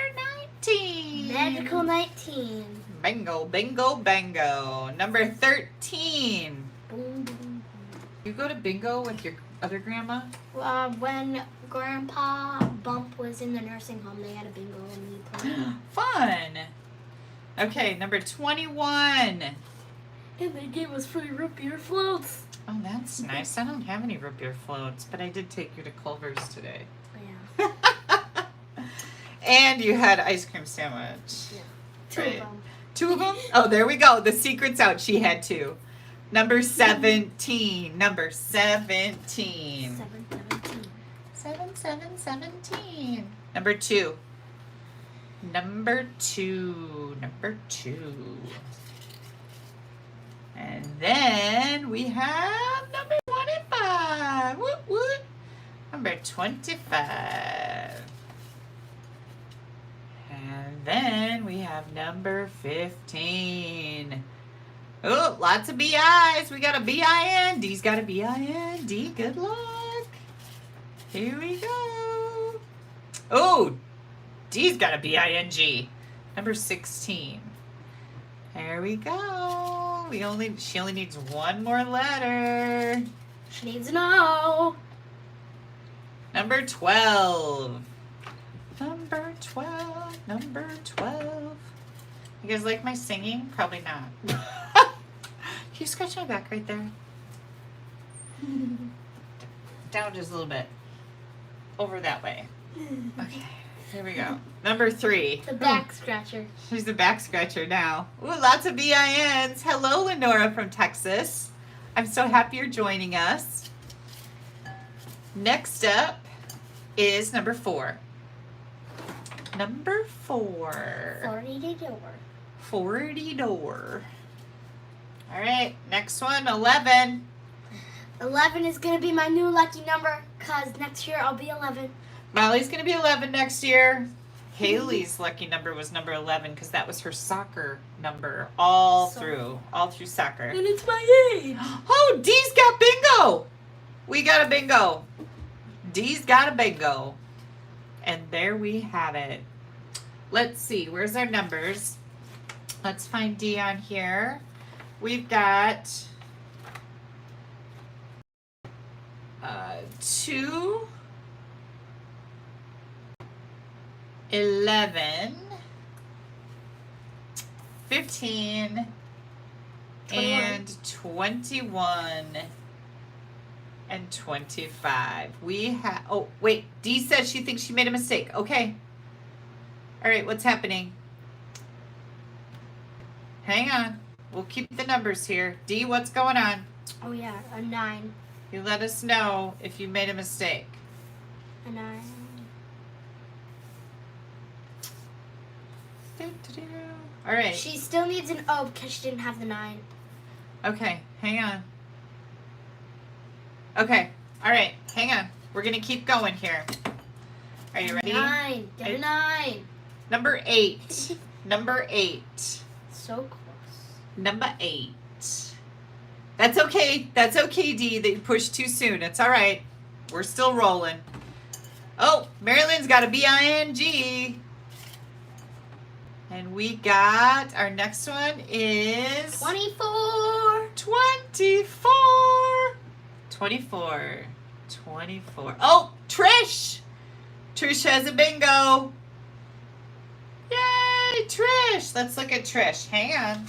19. Magical 19. Bingo, bingo, bango. Number 13. Boom, boom, boom. You go to bingo with your other grandma? When Grandpa Bump was in the nursing home, they had a bingo and we played. Fun. Okay, number 21. And they gave us free root beer floats. Oh, that's nice. I don't have any root beer floats, but I did take you to Culver's today. Yeah. And you had ice cream sandwich. Yeah. Two Right. of them. 2 of them? Oh, there we go. The secret's out. She had 2. Number 17. Number 17. 17. Number 2. Number 2. Number 2. And then we have number 25. Woot woot. Number 25. And then we have number 15. Oh, lots of BIs. We got a BIN. D's got a BIN. D, good luck. Here we go. Oh, D's got a BING. Number 16. There we go. She only needs one more letter. She needs an O. Number 12. Number 12. Number 12. You guys like my singing? Probably not. Can you scratch my back right there? Down just a little bit. Over that way. Okay. Here we go. Number 3. The back scratcher. She's the back scratcher now. Ooh, lots of BINs. Hello, Lenora from Texas. I'm so happy you're joining us. Next up is number 4. Number 4. 40 door. 40 door. All right, next one, 11. 11 is going to be my new lucky number because next year I'll be 11. Molly's going to be 11 next year. Haley's lucky number was number 11 because that was her soccer number all through soccer. And it's my age. Oh, Dee's got bingo. We got a bingo. Dee's got a bingo. And there we have it. Let's see, where's our numbers? Let's find D on here. We've got 2, 11, 15, 21. and 21, and 25. We have, oh, wait, Dee says she thinks she made a mistake. Okay. All right, what's happening? Hang on. We'll keep the numbers here. Dee, what's going on? Oh, yeah, a 9. You let us know if you made a mistake. A 9. All right. She still needs an O because she didn't have the 9. Okay, hang on. Okay, all right, hang on. We're going to keep going here. Are you ready? 9. Get a 9. Number 8. Number 8. So close. Number 8. That's okay. That's okay, Dee, that you pushed too soon. It's all right. We're still rolling. Oh, Marilyn's got a BING. And we got, our next one is 24. 24. 24. 24. Oh, Trish. Trish has a bingo. Yay, Trish. Let's look at Trish. Hang on.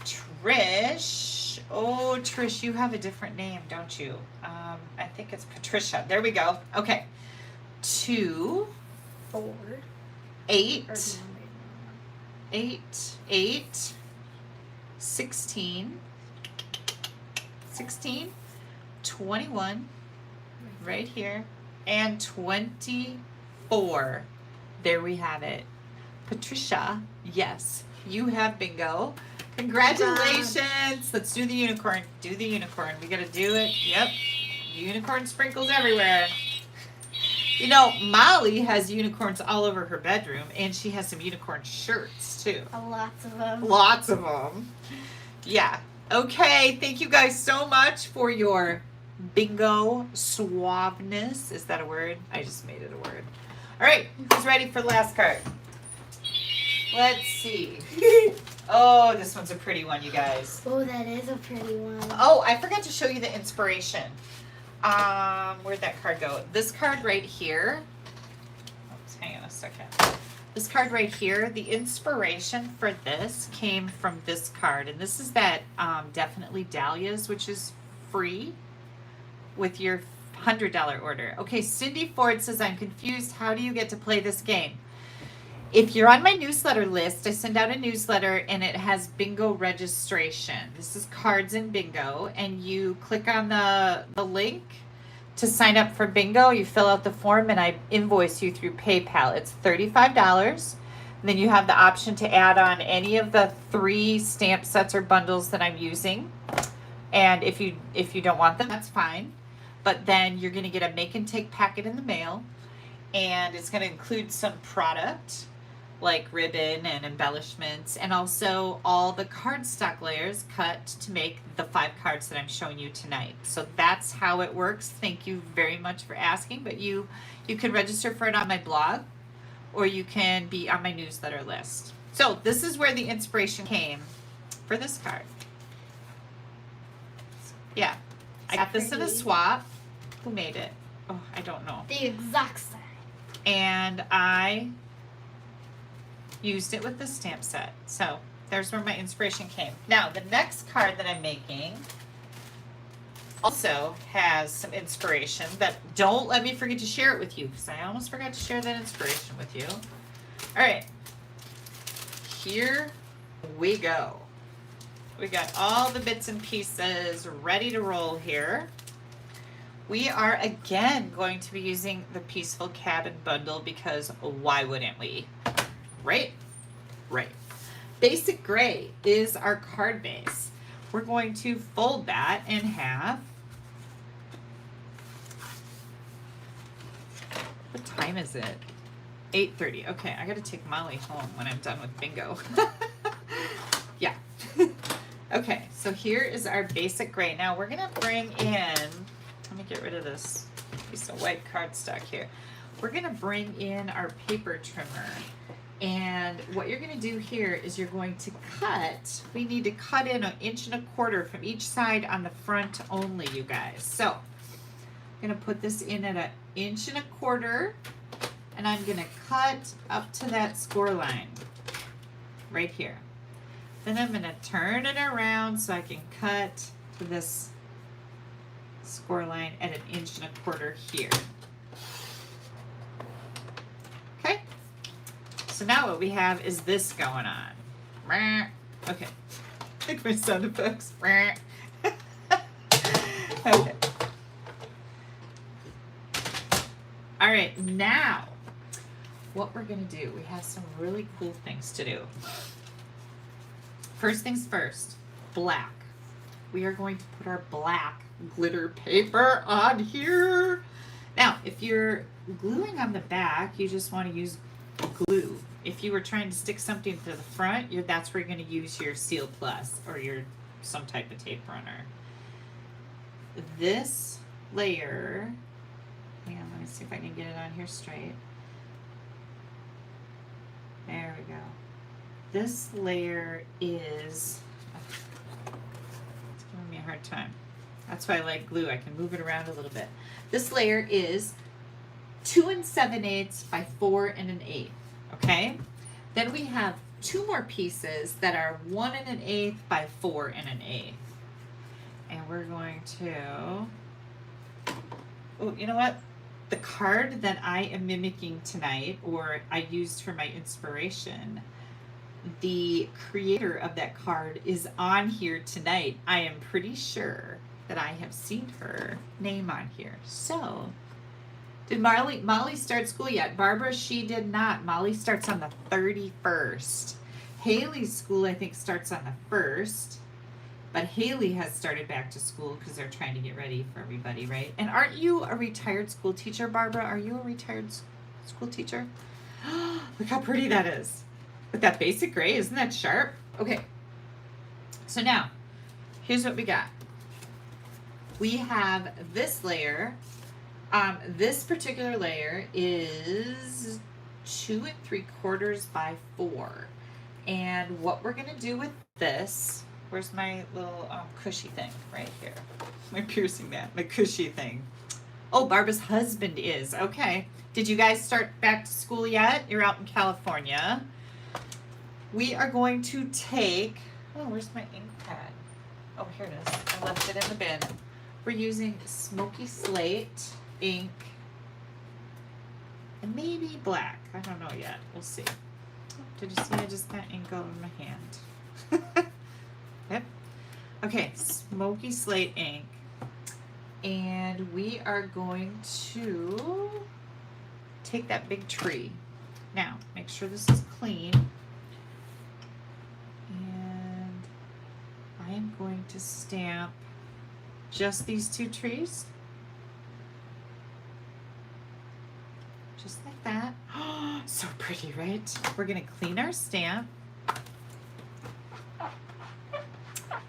Trish. Oh, Trish, you have a different name, don't you? I think it's Patricia. There we go. Okay. 2, 4. 8. 8, 8, 16, 16, 21, right here, and 24. There we have it. Patricia, yes, you have bingo. Congratulations. Let's do the unicorn. Do the unicorn. We got to do it. Yep. Unicorn sprinkles everywhere. You know, Molly has unicorns all over her bedroom, and she has some unicorn shirts, too. Lots of them. Lots of them. Yeah. Okay, thank you guys so much for your bingo suaveness. Is that a word? I just made it a word. All right, who's ready for the last card? Let's see. Oh, this one's a pretty one, you guys. Oh, that is a pretty one. Oh, I forgot to show you the inspiration. Where'd that card go? This card right here. Oops, hang on a second. This card right here, the inspiration for this came from this card. And this is that Definitely Dahlias, which is free with your $100 order. Okay, Cindy Ford says, I'm confused. How do you get to play this game? If you're on my newsletter list, I send out a newsletter and it has bingo registration. This is Cards and Bingo, and you click on the link to sign up for bingo. You fill out the form and I invoice you through PayPal. It's $35. And then you have the option to add on any of the 3 stamp sets or bundles that I'm using. And if you don't want them, that's fine. But then you're going to get a make and take packet in the mail, and it's going to include some product like ribbon and embellishments, and also all the cardstock layers cut to make the 5 cards that I'm showing you tonight. So that's how it works. Thank you very much for asking, but you can register for it on my blog, or you can be on my newsletter list. So this is where the inspiration came for this card. Yeah, I got this in a swap. Who made it? Oh, I don't know. The exact same. And I used it with the stamp set. So there's where my inspiration came. Now, the next card that I'm making, also has some inspiration that don't let me forget to share it with you, because I almost forgot to share that inspiration with you. All right, here we go. We got all the bits and pieces ready to roll here. We are again going to be using the Peaceful Cabin bundle, because why wouldn't we? Right? Right. Basic gray is our card base. We're going to fold that in half. What time is it? 8:30. Okay, I gotta take Molly home when I'm done with bingo. Yeah. Okay, so here is our basic gray. Now we're gonna bring in, let me get rid of this piece of white cardstock here. We're gonna bring in our paper trimmer. And what you're gonna do here is you're going to cut, we need to cut in 1.25 inches from each side on the front only, you guys. So I'm gonna put this in at 1.25 inches, and I'm gonna cut up to that score line right here. Then I'm gonna turn it around so I can cut to this score line at 1.25 inches here. Okay, so now what we have is this going on. Okay, like my sound effects. Okay. All right, now what we're gonna do, we have some really cool things to do. First things first, black. We are going to put our black glitter paper on here. Now, if you're gluing on the back, you just want to use glue. If you were trying to stick something to the front, that's where you're going to use your Seal Plus or your some type of tape runner. This layer, hang on, let me see if I can get it on here straight. There we go. This layer is, it's giving me a hard time. That's why I like glue. I can move it around a little bit. This layer is 2 7/8 by 4 1/8. Okay? Then we have 2 more pieces that are 1 1/8 by 4 1/8. And we're going to, oh, you know what? The card that I am mimicking tonight, or I used for my inspiration, the creator of that card is on here tonight. I am pretty sure that I have seen her name on here. So, did Molly start school yet? Barbara, she did not. Molly starts on the 31st. Haley's school, I think, starts on the 1st. But Haley has started back to school because they're trying to get ready for everybody, right? And aren't you a retired school teacher, Barbara? Are you a retired school teacher? Look how pretty that is. With that basic gray, isn't that sharp? Okay, so now, here's what we got. We have this layer. This particular layer is 2 3/4 by 4. And what we're gonna do with this, where's my little cushy thing? Right here. My piercing mat, my cushy thing. Oh, Barbara's husband is. Okay. Did you guys start back to school yet? You're out in California. We are going to take, oh, where's my ink pad? Oh, here it is. I left it in the bin. We're using Smoky Slate ink and maybe black. I don't know yet. We'll see. Did you see I just got ink all over my hand? Yep. Okay, Smoky Slate ink. And we are going to take that big tree. Now, make sure this is clean. And I am going to stamp just these 2 trees. Just like that. Oh, so pretty, right? We're gonna clean our stamp.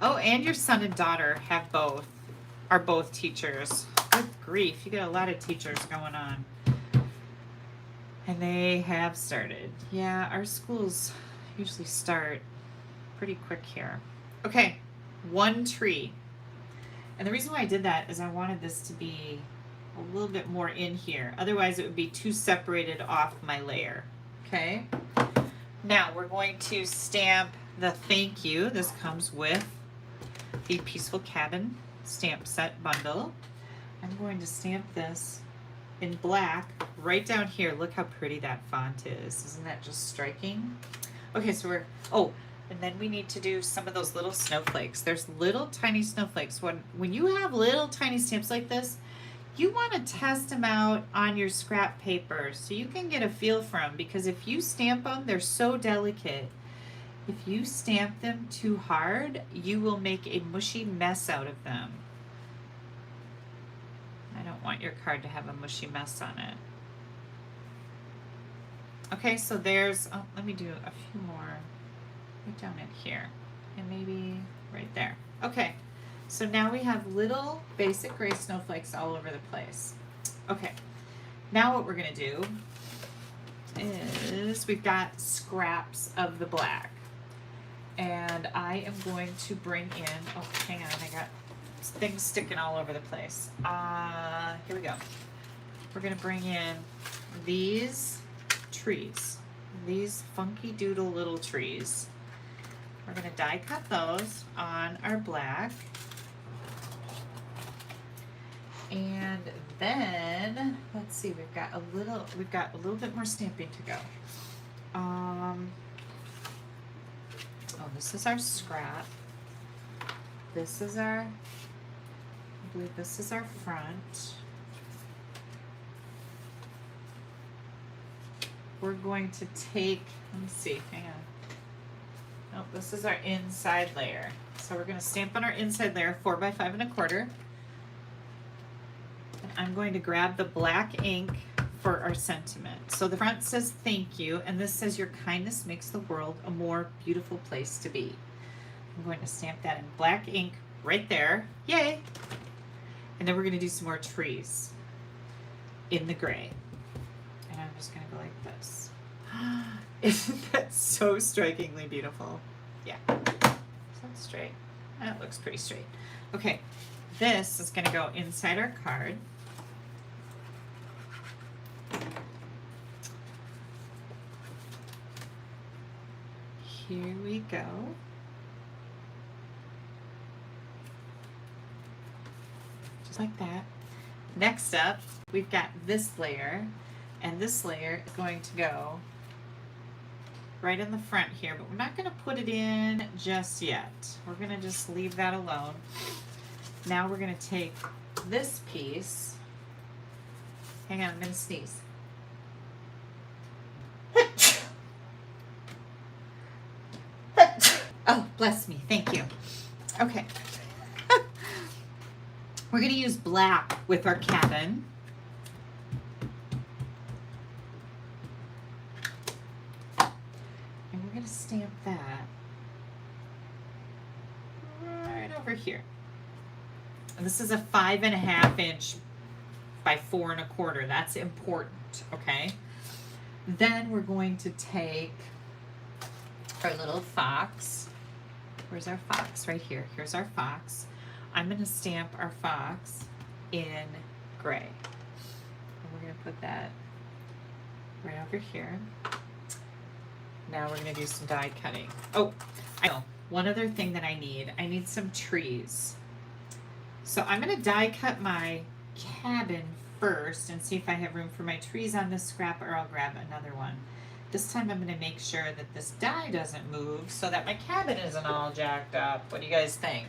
Oh, and your son and daughter are both teachers. Good grief, you got a lot of teachers going on. And they have started. Yeah, our schools usually start pretty quick here. Okay, 1 tree. And the reason why I did that is I wanted this to be a little bit more in here. Otherwise, it would be too separated off my layer. Okay? Now, we're going to stamp the thank you. This comes with the Peaceful Cabin stamp set bundle. I'm going to stamp this in black right down here. Look how pretty that font is. Isn't that just striking? Okay, so and then we need to do some of those little snowflakes. There's little tiny snowflakes. When you have little tiny stamps like this, you want to test them out on your scrap paper so you can get a feel for them, because if you stamp them, they're so delicate. If you stamp them too hard, you will make a mushy mess out of them. I don't want your card to have a mushy mess on it. Okay, so there's, let me do a few more right down in here and maybe right there. Okay, so now we have little basic gray snowflakes all over the place. Okay, now what we're gonna do is we've got scraps of the black, and I am going to bring in, oh, hang on, I got things sticking all over the place. Here we go. We're gonna bring in these trees, these funky doodle little trees. We're gonna die cut those on our black. And then, let's see, we've got a little bit more stamping to go. Oh, this is our scrap. This is our, I believe this is our front. We're going to take, let me see, hang on. Nope, this is our inside layer. So we're going to stamp on our inside layer 4 by 5 1/4. And I'm going to grab the black ink for our sentiment. So the front says thank you, and this says your kindness makes the world a more beautiful place to be. I'm going to stamp that in black ink right there. Yay! And then we're going to do some more trees in the gray. And I'm just going to go like this. Isn't that so strikingly beautiful? Yeah. Is that straight? That looks pretty straight. Okay, this is going to go inside our card. Here we go. Just like that. Next up, we've got this layer, and this layer is going to go right in the front here, but we're not going to put it in just yet. We're going to just leave that alone. Now we're going to take this piece. Hang on, I'm going to sneeze. Oh, bless me. Thank you. Okay. We're going to use black with our cabin. And we're going to stamp that right over here. And this is a 5.5 inch by 4 1/4. That's important, okay? Then we're going to take our little fox. Where's our fox? Right here. Here's our fox. I'm going to stamp our fox in gray. And we're going to put that right over here. Now we're going to do some die cutting. Oh, I know. One other thing that I need some trees. So I'm going to die cut my cabin first and see if I have room for my trees on this scrap, or I'll grab another one. This time I'm going to make sure that this die doesn't move so that my cabin isn't all jacked up. What do you guys think?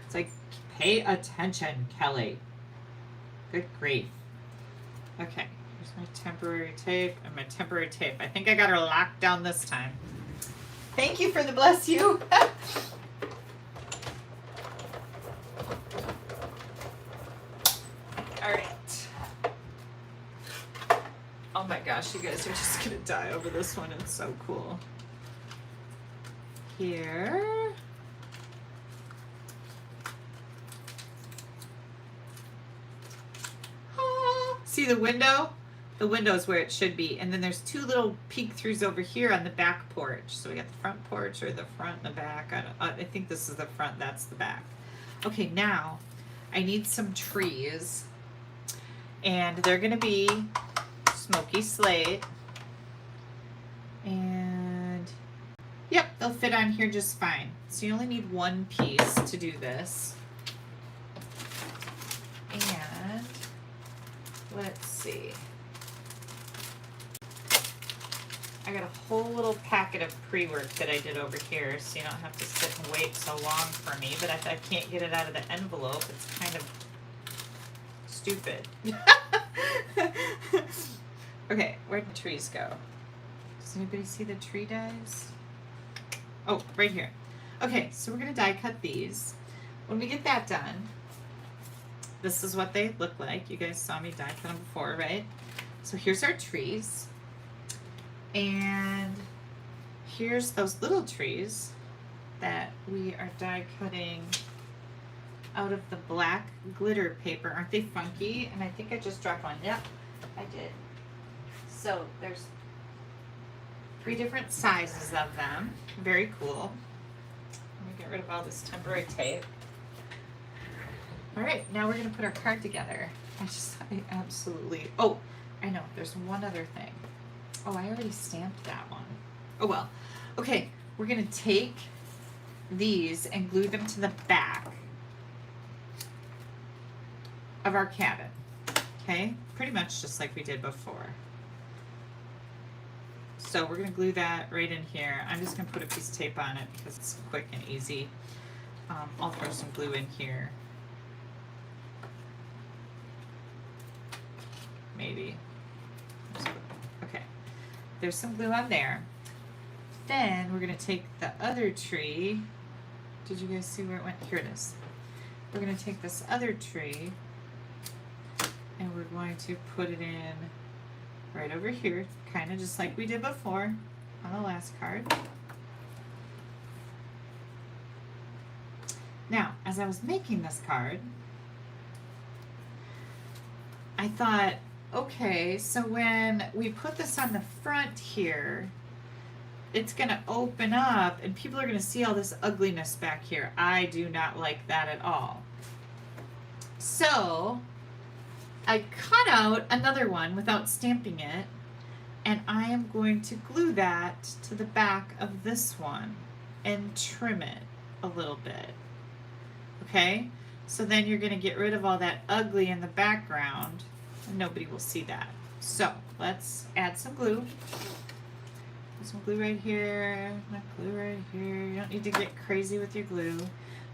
It's like, pay attention, Kelly. Good grief. Okay, here's my temporary tape and my temporary tape. I think I got her locked down this time. Thank you for the bless you. All right. Oh my gosh, you guys are just gonna die over this one. It's so cool. Here. Ah, see the window? The window is where it should be. And then there's 2 little peek-throughs over here on the back porch. So we got the front porch, or the front and the back. I think this is the front, that's the back. Okay, now I need some trees. And they're gonna be smoky slate, and yep, they'll fit on here just fine. So you only need one piece to do this. let's see. I got a whole little packet of pre-work that I did over here, so you don't have to sit and wait so long for me. But if I can't get it out of the envelope, it's kind of stupid. Okay, where'd the trees go? Does anybody see the tree dies? Oh, right here. Okay, so we're gonna die cut these. When we get that done, this is what they look like. You guys saw me die cut them before, right? So here's our trees. And here's those little trees that we are die cutting out of the black glitter paper. Aren't they funky? And I think I just dropped one. Yep, I did. So there's 3 different sizes of them. Very cool. Let me get rid of all this temporary tape. All right, now we're gonna put our card together. I absolutely, oh, I know, there's one other thing. Oh, I already stamped that one. Oh well. Okay, we're gonna take these and glue them to the back of our cabin. Okay, pretty much just like we did before. So we're gonna glue that right in here. I'm just gonna put a piece of tape on it because it's quick and easy. I'll throw some glue in here. Maybe. Okay. There's some glue on there. Then we're going to take the other tree. Did you guys see where it went? Here it is. We're going to take this other tree and we're going to put it in right over here, kind of just like we did before on the last card. Now, as I was making this card, I thought, okay, so when we put this on the front here, it's going to open up and people are going to see all this ugliness back here. I do not like that at all. So I cut out another one without stamping it, and I am going to glue that to the back of this one and trim it a little bit. Okay? So then you're going to get rid of all that ugly in the background. Nobody will see that. So let's add some glue. Some glue right here, glue right here. You don't need to get crazy with your glue.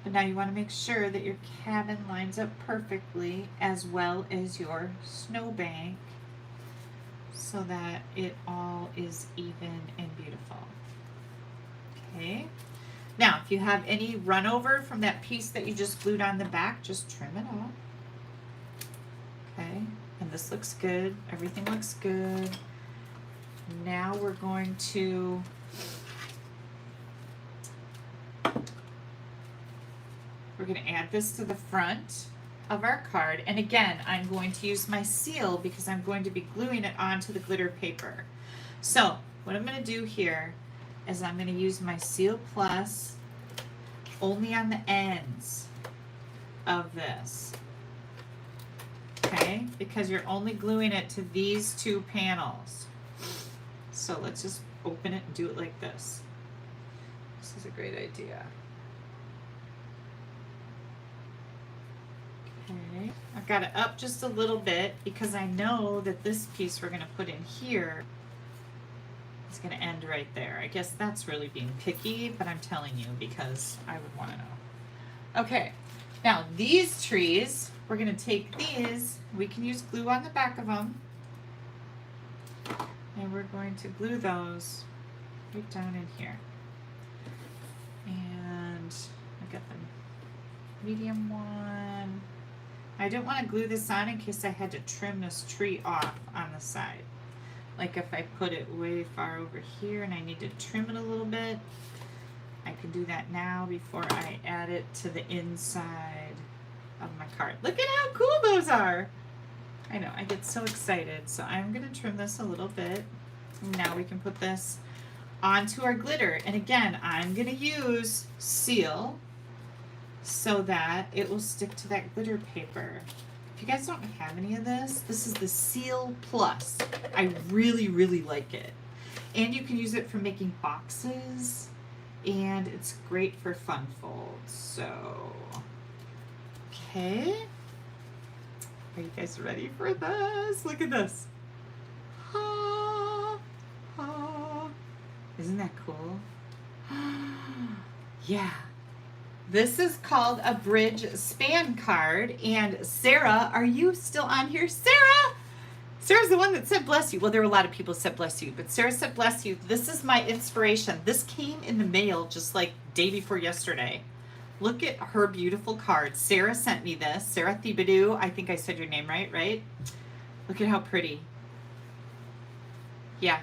But now you want to make sure that your cabin lines up perfectly, as well as your snowbank, so that it all is even and beautiful. Okay. Now, if you have any run over from that piece that you just glued on the back, just trim it off. Okay. And this looks good. Everything looks good. Now we're going to add this to the front of our card. And again, I'm going to use my seal because I'm going to be gluing it onto the glitter paper. So what I'm going to do here is I'm going to use my Seal Plus only on the ends of this. Okay, because you're only gluing it to these 2 panels. So let's just open it and do it like this. This is a great idea. Okay, I've got it up just a little bit because I know that this piece we're going to put in here is going to end right there. I guess that's really being picky, but I'm telling you because I would want to know. Okay, now these trees, we're going to take these. We can use glue on the back of them. And we're going to glue those right down in here. And I got the medium one. I don't want to glue this on in case I had to trim this tree off on the side. Like if I put it way far over here and I need to trim it a little bit, I can do that now before I add it to the inside of my card. Look at how cool those are. I know, I get so excited. So I'm going to trim this a little bit. Now we can put this onto our glitter. And again, I'm going to use Seal so that it will stick to that glitter paper. If you guys don't have any of this, this is the Seal Plus. I really, really like it. And you can use it for making boxes. And it's great for fun folds. So, okay. Are you guys ready for this? Look at this. Ah, ah. Isn't that cool? Yeah. This is called a bridge span card. And Sarah, are you still on here? Sarah! Sarah's the one that said bless you. Well, there were a lot of people who said bless you, but Sarah said bless you. This is my inspiration. This came in the mail just like day before yesterday. Look at her beautiful card. Sarah sent me this. Sarah Thibodeau. I think I said your name right? Look at how pretty. Yeah.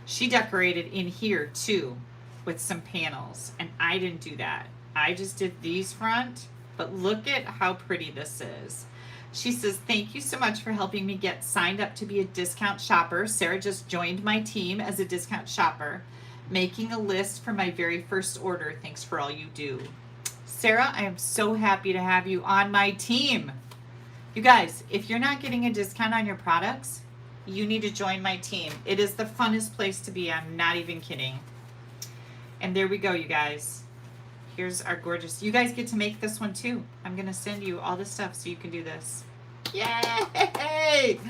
She decorated in here too with some panels, and I didn't do that. I just did these front, but look at how pretty this is. She says, thank you so much for helping me get signed up to be a discount shopper. Sarah just joined my team as a discount shopper, making a list for my very first order. Thanks for all you do. Sarah, I am so happy to have you on my team. You guys, if you're not getting a discount on your products, you need to join my team. It is the funnest place to be. I'm not even kidding. And there we go, you guys. Here's our gorgeous, you guys get to make this one too. I'm gonna send you all the stuff so you can do this. Yay!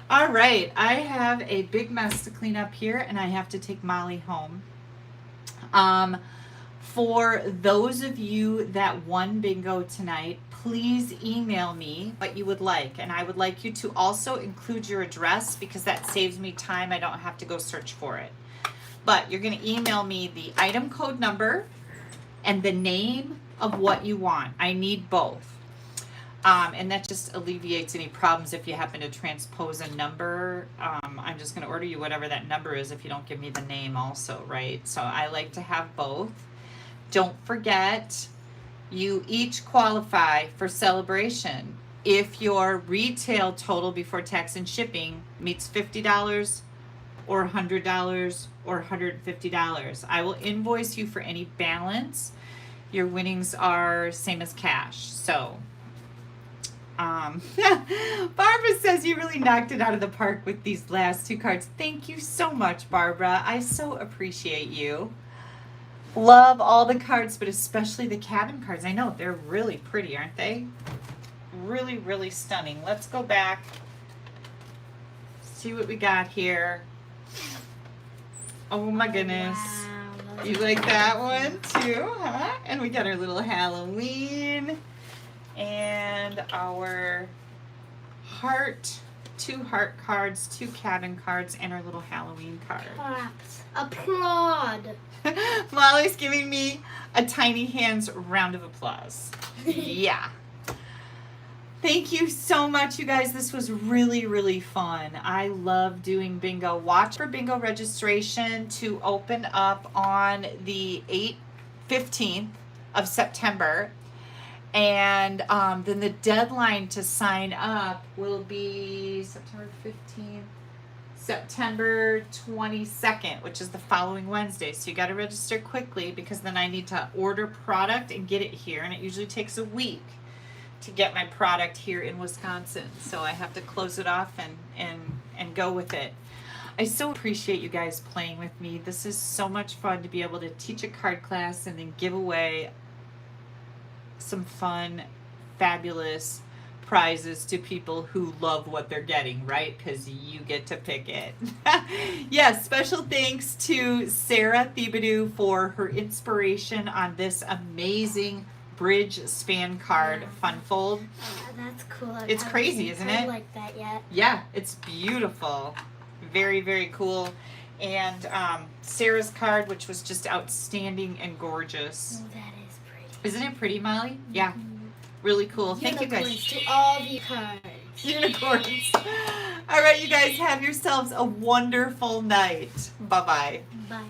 All right, I have a big mess to clean up here and I have to take Molly home. For those of you that won bingo tonight, please email me what you would like. And I would like you to also include your address because that saves me time. I don't have to go search for it. But you're gonna email me the item code number and the name of what you want. I need both. And that just alleviates any problems if you happen to transpose a number. I'm just gonna order you whatever that number is if you don't give me the name also, right? So I like to have both. Don't forget, you each qualify for celebration if your retail total before tax and shipping meets $50 or $100 or $150. I will invoice you for any balance. Your winnings are same as cash. So, Barbara says you really knocked it out of the park with these last two cards. Thank you so much, Barbara. I so appreciate you. Love all the cards, but especially the cabin cards. I know, they're really pretty, aren't they? Really, really stunning. Let's go back, see what we got here. Oh my goodness. Wow. You like that one too, huh? And we got our little Halloween and our heart, 2 heart cards, 2 cabin cards, and our little Halloween card. Claps. Applaud. Molly's giving me a tiny hands round of applause. Yeah. Thank you so much, you guys. This was really, really fun. I love doing bingo. Watch for bingo registration to open up on the 15th of September. And then the deadline to sign up will be September 15th, September 22nd, which is the following Wednesday. So you got to register quickly because then I need to order product and get it here. And it usually takes a week to get my product here in Wisconsin. So I have to close it off and go with it. I so appreciate you guys playing with me. This is so much fun to be able to teach a card class and then give away some fun, fabulous prizes to people who love what they're getting, right? Because you get to pick it. Yes, special thanks to Sarah Thibodeau for her inspiration on this amazing bridge span card fun fold. That's cool. It's crazy, isn't it? I like that yet. Yeah, it's beautiful. Very, very cool. And Sarah's card, which was just outstanding and gorgeous. Oh, that is pretty. Isn't it pretty, Molly? Yeah. Really cool. Thank you guys. Unicorns to all the cards. Unicorns. All right, you guys, have yourselves a wonderful night. Bye-bye. Bye.